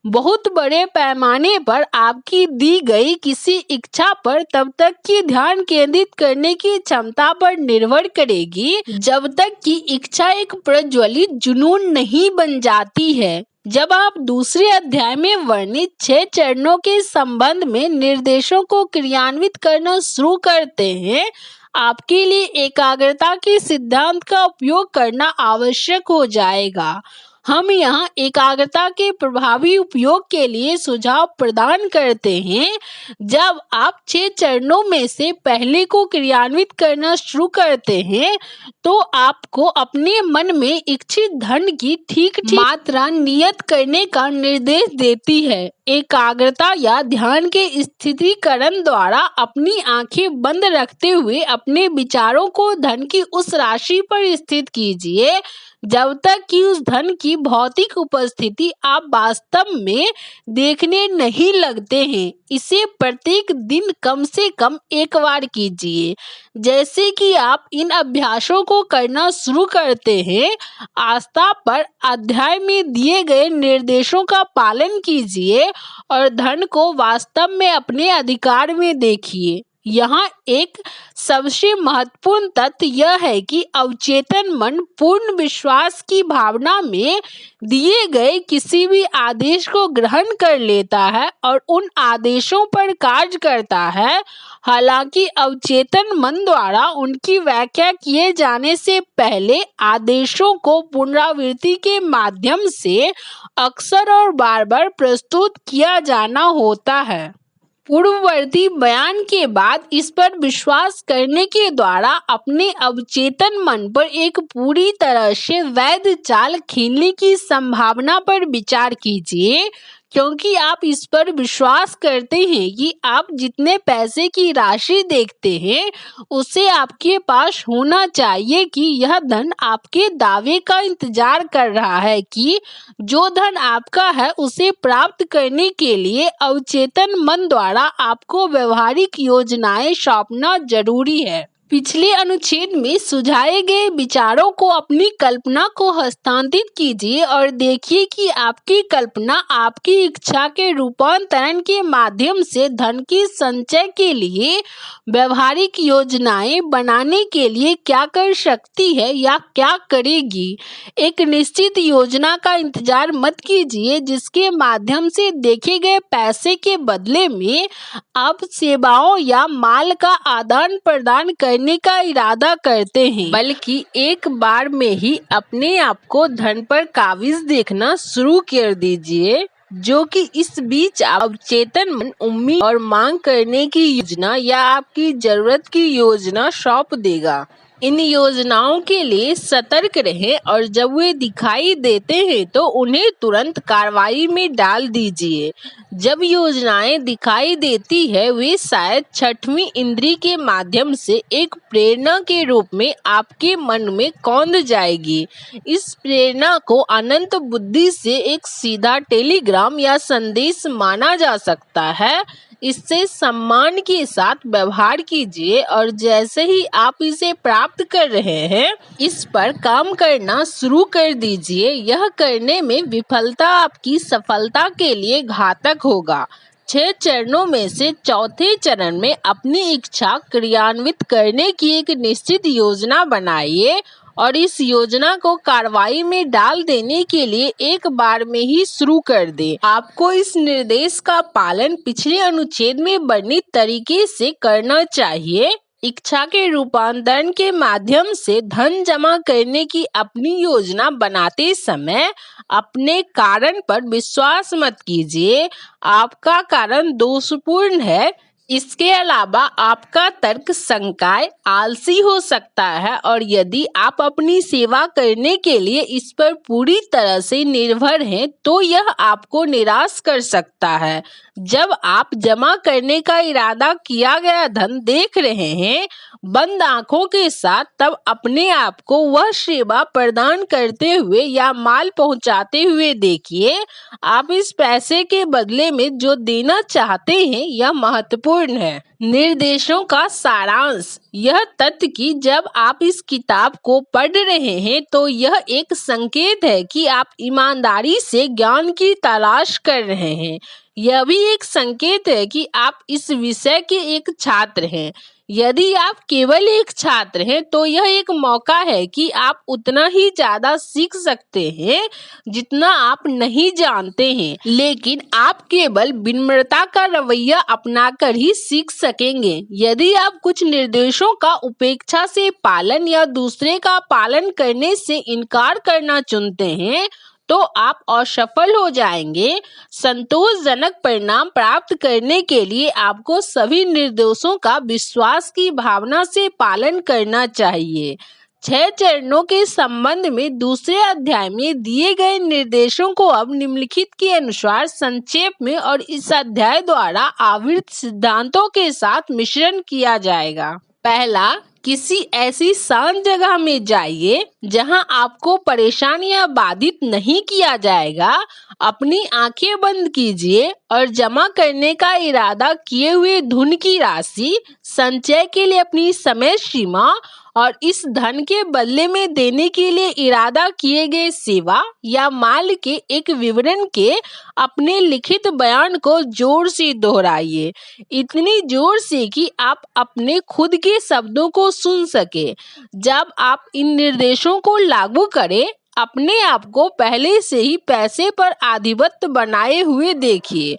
बहुत बड़े पैमाने पर आपकी दी गई किसी इच्छा पर तब तक कि ध्यान केंद्रित करने की क्षमता पर निर्भर करेगी, जब तक कि इच्छा एक प्रज्वलित जुनून नहीं बन जाती है। जब आप दूसरे अध्याय में वर्णित 6 चरणों के संबंध में निर्देशों को क्रियान्वित करना शुरू करते हैं, आपके लिए एकाग्रता के सिद्धांत का उपयोग करना आवश्यक हो जाएगा। हम यहाँ एकाग्रता के प्रभावी उपयोग के लिए सुझाव प्रदान करते हैं। जब आप 6 चरणों में से पहले को क्रियान्वित करना शुरू करते हैं, तो आपको अपने मन में इच्छित धन की ठीक मात्रा नियत करने का निर्देश देती है। एकाग्रता या ध्यान के स्थिरीकरण द्वारा अपनी आंखें बंद रखते हुए अपने विचारों को धन की उस राशि पर स्थित कीजिए जब तक कि उस धन की भौतिक उपस्थिति आप वास्तव में देखने नहीं लगते हैं। इसे प्रत्येक दिन कम से कम एक बार कीजिए। जैसे कि आप इन अभ्यासों को करना शुरू करते हैं, आस्था पर अध्याय में दिए गए निर्देशों का पालन कीजिए और धन को वास्तव में अपने अधिकार में देखिए। यहाँ एक सबसे महत्वपूर्ण तथ्य यह है कि अवचेतन मन पूर्ण विश्वास की भावना में दिए गए किसी भी आदेश को ग्रहण कर लेता है और उन आदेशों पर कार्य करता है। हालांकि अवचेतन मन द्वारा उनकी व्याख्या किए जाने से पहले आदेशों को पुनरावृत्ति के माध्यम से अक्सर और बार बार प्रस्तुत किया जाना होता है। पूर्ववर्ती बयान के बाद इस पर विश्वास करने के द्वारा अपने अवचेतन मन पर एक पूरी तरह से वैध चाल खेलने की संभावना पर विचार कीजिए, क्योंकि आप इस पर विश्वास करते हैं कि आप जितने पैसे की राशि देखते हैं उसे आपके पास होना चाहिए कि यह धन आपके दावे का इंतजार कर रहा है कि जो धन आपका है उसे प्राप्त करने के लिए अवचेतन मन द्वारा आपको व्यवहारिक योजनाएं सौंपना जरूरी है। पिछले अनुच्छेद में सुझाए गए विचारों को अपनी कल्पना को हस्तांतरित कीजिए और देखिए कि आपकी कल्पना आपकी इच्छा के रूपांतरण के माध्यम से धन के संचय के लिए व्यवहारिक योजनाएं बनाने के लिए क्या कर सकती है या क्या करेगी। एक निश्चित योजना का इंतजार मत कीजिए जिसके माध्यम से देखे गए पैसे के बदले में आप सेवाओं या माल का आदान प्रदान करने का इरादा करते हैं, बल्कि एक बार में ही अपने आप को धन पर काबिज देखना शुरू कर दीजिए, जो कि इस बीच अवचेतन मन उम्मीद और मांग करने की योजना या आपकी जरूरत की योजना सौंप देगा। इन योजनाओं के लिए सतर्क रहें और जब वे दिखाई देते हैं तो उन्हें तुरंत कार्रवाई में डाल दीजिए। जब योजनाएं दिखाई देती है वे शायद छठवीं इंद्री के माध्यम से एक प्रेरणा के रूप में आपके मन में कौंध जाएगी। इस प्रेरणा को अनंत बुद्धि से एक सीधा टेलीग्राम या संदेश माना जा सकता है। इससे सम्मान के साथ व्यवहार कीजिए और जैसे ही आप इसे प्राप्त कर रहे हैं इस पर काम करना शुरू कर दीजिए। यह करने में विफलता आपकी सफलता के लिए घातक होगा। 6 चरणों में से चौथे चरण में अपनी इच्छा क्रियान्वित करने की एक निश्चित योजना बनाइए और इस योजना को कार्रवाई में डाल देने के लिए एक बार में ही शुरू कर दें। आपको इस निर्देश का पालन पिछले अनुच्छेद में वर्णित तरीके से करना चाहिए। इच्छा के रूपांतरण के माध्यम से धन जमा करने की अपनी योजना बनाते समय अपने कारण पर विश्वास मत कीजिए। आपका कारण दोषपूर्ण है। इसके अलावा आपका तर्क शंकाएं आलसी हो सकता है और यदि आप अपनी सेवा करने के लिए इस पर पूरी तरह से निर्भर हैं तो यह आपको निराश कर सकता है। जब आप जमा करने का इरादा किया गया धन देख रहे हैं बंद आंखों के साथ, तब अपने आप को वह सेवा प्रदान करते हुए या माल पहुंचाते हुए देखिए। आप इस पैसे के बदले में जो देना चाहते हैं यह महत्वपूर्ण है। निर्देशों का सारांश। यह तथ्य कि जब आप इस किताब को पढ़ रहे हैं तो यह एक संकेत है कि आप ईमानदारी से ज्ञान की तलाश कर रहे हैं। यह भी एक संकेत है कि आप इस विषय के एक छात्र हैं। यदि आप केवल एक छात्र हैं तो यह एक मौका है कि आप उतना ही ज्यादा सीख सकते हैं जितना आप नहीं जानते हैं, लेकिन आप केवल विनम्रता का रवैया अपनाकर ही सीख सकेंगे। यदि आप कुछ निर्देशों का उपेक्षा से पालन या दूसरे का पालन करने से इनकार करना चुनते हैं तो आप असफल हो जाएंगे। संतोषजनक परिणाम प्राप्त करने के लिए आपको सभी निर्देशों का विश्वास की भावना से पालन करना चाहिए। 6 चरणों के संबंध में दूसरे अध्याय में दिए गए निर्देशों को अब निम्नलिखित के अनुसार संक्षेप में और इस अध्याय द्वारा आवृत सिद्धांतों के साथ मिश्रण किया जाएगा। पहला, किसी ऐसी शांत जगह में जाइए जहां आपको परेशान या बाधित नहीं किया जाएगा। अपनी आंखें बंद कीजिए और जमा करने का इरादा किए हुए धन की राशि, संचय के लिए अपनी समय सीमा और इस धन के बदले में देने के लिए इरादा किए गए सेवा या माल के एक विवरण के अपने लिखित बयान को जोर से दोहराइए, इतनी जोर से कि आप अपने खुद के शब्दों को सुन सके। जब आप इन निर्देशों को लागू करें, अपने आप को पहले से ही पैसे पर आधिपत्य बनाए हुए देखिए।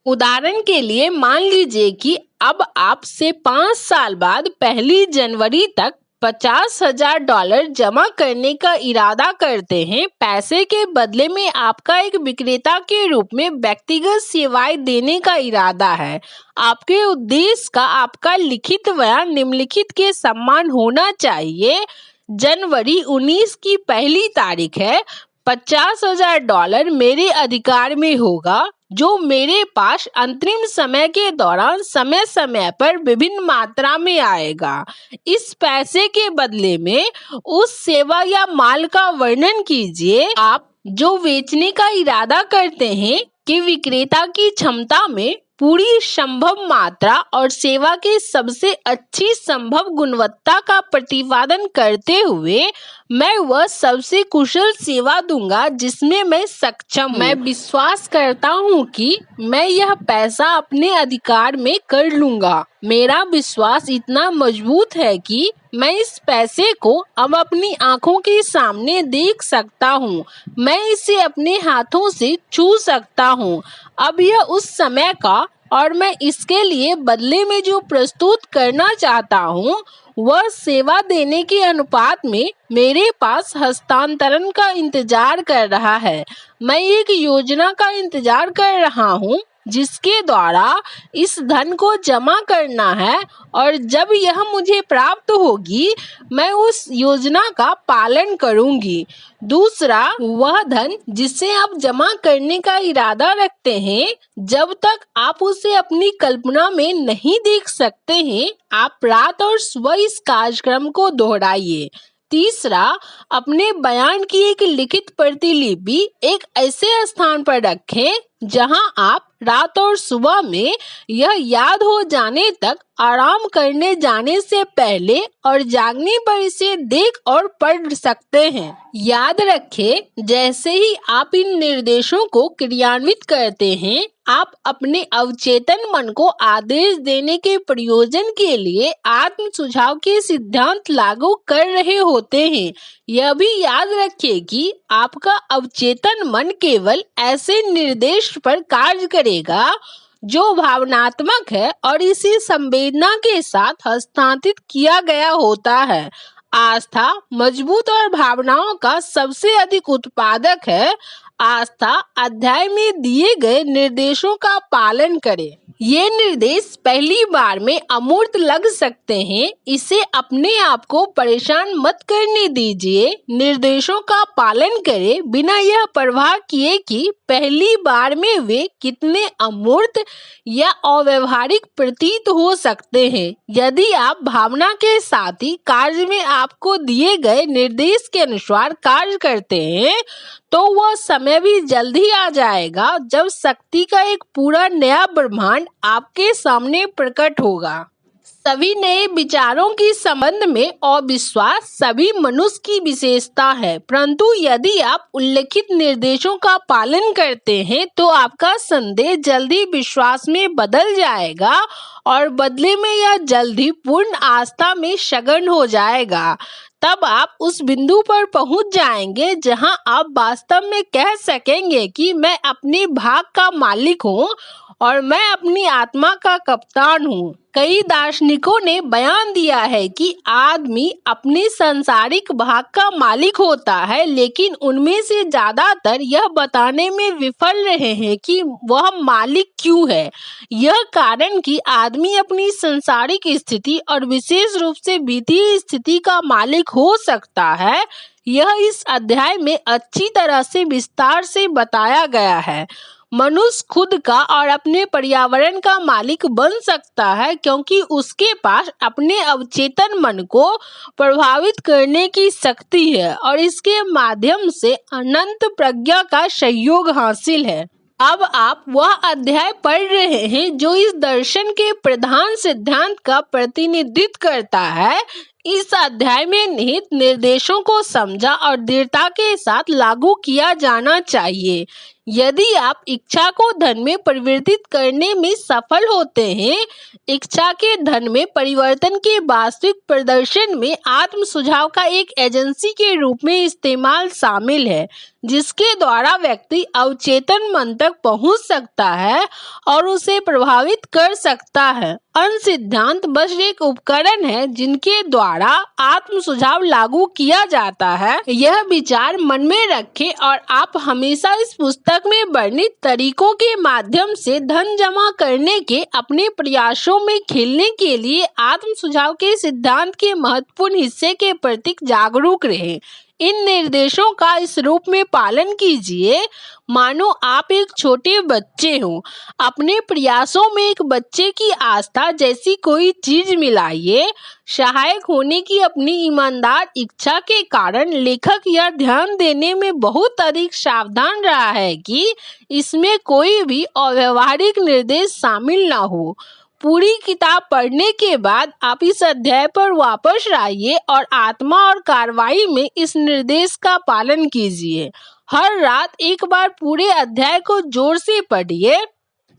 उदाहरण के लिए मान लीजिए कि अब आप से 5 साल बाद 1 जनवरी तक $50,000 जमा करने का इरादा करते हैं। पैसे के बदले में आपका एक विक्रेता के रूप में व्यक्तिगत सेवाएं देने का इरादा है। आपके उद्देश्य का आपका लिखित बयान निम्नलिखित के समान होना चाहिए। जनवरी 19 की पहली तारीख है। $50,000 मेरे अधिकार में होगा, जो मेरे पास अंतरिम समय के दौरान समय समय पर विभिन्न मात्रा में आएगा। इस पैसे के बदले में उस सेवा या माल का वर्णन कीजिए आप जो बेचने का इरादा करते हैं कि विक्रेता की क्षमता में पूरी संभव मात्रा और सेवा के सबसे अच्छी संभव गुणवत्ता का प्रतिपादन करते हुए मैं वह सबसे कुशल सेवा दूंगा जिसमें मैं सक्षम हूँ। मैं विश्वास करता हूँ कि मैं यह पैसा अपने अधिकार में कर लूंगा। मेरा विश्वास इतना मजबूत है कि मैं इस पैसे को अब अपनी आंखों के सामने देख सकता हूँ। मैं इसे अपने हाथों से छू सकता हूँ। अब यह उस समय का और मैं इसके लिए बदले में जो प्रस्तुत करना चाहता हूँ वह सेवा देने के अनुपात में मेरे पास हस्तांतरण का इंतजार कर रहा है। मैं एक योजना का इंतजार कर रहा हूँ जिसके द्वारा इस धन को जमा करना है और जब यह मुझे प्राप्त होगी मैं उस योजना का पालन करूंगी। दूसरा, वह धन जिसे आप जमा करने का इरादा रखते हैं, जब तक आप उसे अपनी कल्पना में नहीं देख सकते हैं, आप रात और सुबह इस कार्यक्रम को दोहराइए। तीसरा, अपने बयान की एक लिखित प्रतिलिपि एक ऐसे स्थान पर रखें जहां आप रात और सुबह में यह याद हो जाने तक आराम करने जाने से पहले और जागने पर इसे देख और पढ़ सकते हैं। याद रखें, जैसे ही आप इन निर्देशों को क्रियान्वित करते हैं, आप अपने अवचेतन मन को आदेश देने के प्रयोजन के लिए आत्म सुझाव के सिद्धांत लागू कर रहे होते हैं। यह भी याद रखिए कि आपका अवचेतन मन केवल ऐसे निर्देश पर कार्य करेगा जो भावनात्मक है और इसी संवेदना के साथ हस्तांतरित किया गया होता है। आस्था मजबूत और भावनाओं का सबसे अधिक उत्पादक है। आस्था अध्याय में दिए गए निर्देशों का पालन करें। ये निर्देश पहली बार में अमूर्त लग सकते हैं, इसे अपने आप को परेशान मत करने दीजिए। निर्देशों का पालन करें बिना यह परवाह किए कि पहली बार में वे कितने अमूर्त या अव्यवहारिक प्रतीत हो सकते हैं। यदि आप भावना के साथ ही कार्य में आपको दिए गए निर्देश के अनुसार कार्य करते हैं तो वह समय भी जल्द ही आ जाएगा जब शक्ति का एक पूरा नया ब्रह्मांड आपके सामने प्रकट होगा। सभी नए विचारों के संबंध में अविश्वास सभी मनुष्य की विशेषता है, परंतु यदि आप उल्लेखित निर्देशों का पालन करते हैं तो आपका संदेह जल्दी विश्वास में बदल जाएगा और बदले में यह जल्दी पूर्ण आस्था में सघन हो जाएगा। तब आप उस बिंदु पर पहुंच जाएंगे जहां आप वास्तव में कह सकेंगे कि मैं अपने भाग का मालिक हूं और मैं अपनी आत्मा का कप्तान हूँ। कई दार्शनिकों ने बयान दिया है कि आदमी अपने सांसारिक भाग का मालिक होता है, लेकिन उनमें से ज्यादातर यह बताने में विफल रहे हैं कि वह मालिक क्यों है। यह कारण कि आदमी अपनी सांसारिक स्थिति और विशेष रूप से वित्तीय स्थिति का मालिक हो सकता है, यह इस अध्याय में अच्छी तरह से विस्तार से बताया गया है। मनुष्य खुद का और अपने पर्यावरण का मालिक बन सकता है क्योंकि उसके पास अपने अवचेतन मन को प्रभावित करने की शक्ति है और इसके माध्यम से अनंत प्रज्ञा का सहयोग हासिल है। अब आप वह अध्याय पढ़ रहे हैं जो इस दर्शन के प्रधान सिद्धांत का प्रतिनिधित्व करता है। इस अध्याय में निहित निर्देशों को समझा और दृढ़ता के साथ लागू किया जाना चाहिए। यदि आप इच्छा को धन में परिवर्तित करने में सफल होते हैं, इच्छा के धन में परिवर्तन के वास्तविक प्रदर्शन में आत्म सुझाव का एक एजेंसी के रूप में इस्तेमाल शामिल है, जिसके द्वारा व्यक्ति अवचेतन मन तक पहुंच सकता है और उसे प्रभावित कर सकता है। सिद्धांत बस एक उपकरण है जिनके द्वारा आत्म सुझाव लागू किया जाता है। यह विचार मन में रखें और आप हमेशा इस पुस्तक में वर्णित तरीकों के माध्यम से धन जमा करने के अपने प्रयासों में खेलने के लिए आत्म सुझाव के सिद्धांत के महत्वपूर्ण हिस्से के प्रति जागरूक रहें। इन निर्देशों का इस रूप में पालन कीजिए मानो आप एक छोटे बच्चे हो। अपने प्रयासों में एक बच्चे की आस्था जैसी कोई चीज मिलाइए। सहायक होने की अपनी ईमानदार इच्छा के कारण लेखक यह ध्यान देने में बहुत अधिक सावधान रहा है कि इसमें कोई भी अव्यवहारिक निर्देश शामिल ना हो। पूरी किताब पढ़ने के बाद आप इस अध्याय पर वापस आइए और आत्मा और कार्रवाई में इस निर्देश का पालन कीजिए। हर रात एक बार पूरे अध्याय को जोर से पढ़िए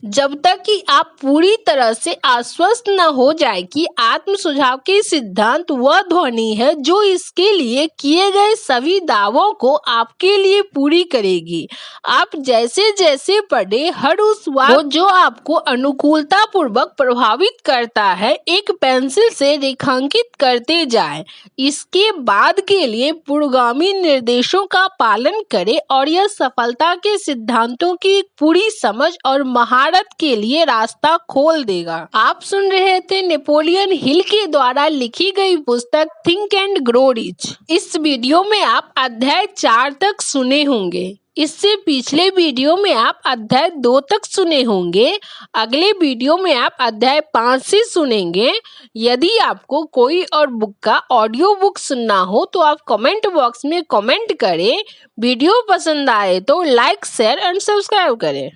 जब तक कि आप पूरी तरह से आश्वस्त न हो जाए कि आत्म सुझाव के सिद्धांत वह ध्वनि है जो इसके लिए किए गए सभी दावों को आपके लिए पूरी करेगी। आप जैसे जैसे पढ़े हर उस वाक्य जो आपको अनुकूलता पूर्वक प्रभावित करता है एक पेंसिल से रेखांकित करते जाएं। इसके बाद के लिए पूर्वगामी निर्देशों का पालन करें और यह सफलता के सिद्धांतों की पूरी समझ और महारत के लिए रास्ता खोल देगा। आप सुन रहे थे नेपोलियन हिल के द्वारा लिखी गई पुस्तक थिंक एंड ग्रो रिच। इस वीडियो में आप अध्याय 4 तक सुने होंगे। इससे पिछले वीडियो में आप अध्याय 2 तक सुने होंगे। अगले वीडियो में आप अध्याय 5 से सुनेंगे। यदि आपको कोई और बुक का ऑडियो बुक सुनना हो तो आप कमेंट बॉक्स में कमेंट करें। वीडियो पसंद आए तो लाइक, शेयर एंड सब्सक्राइब करें।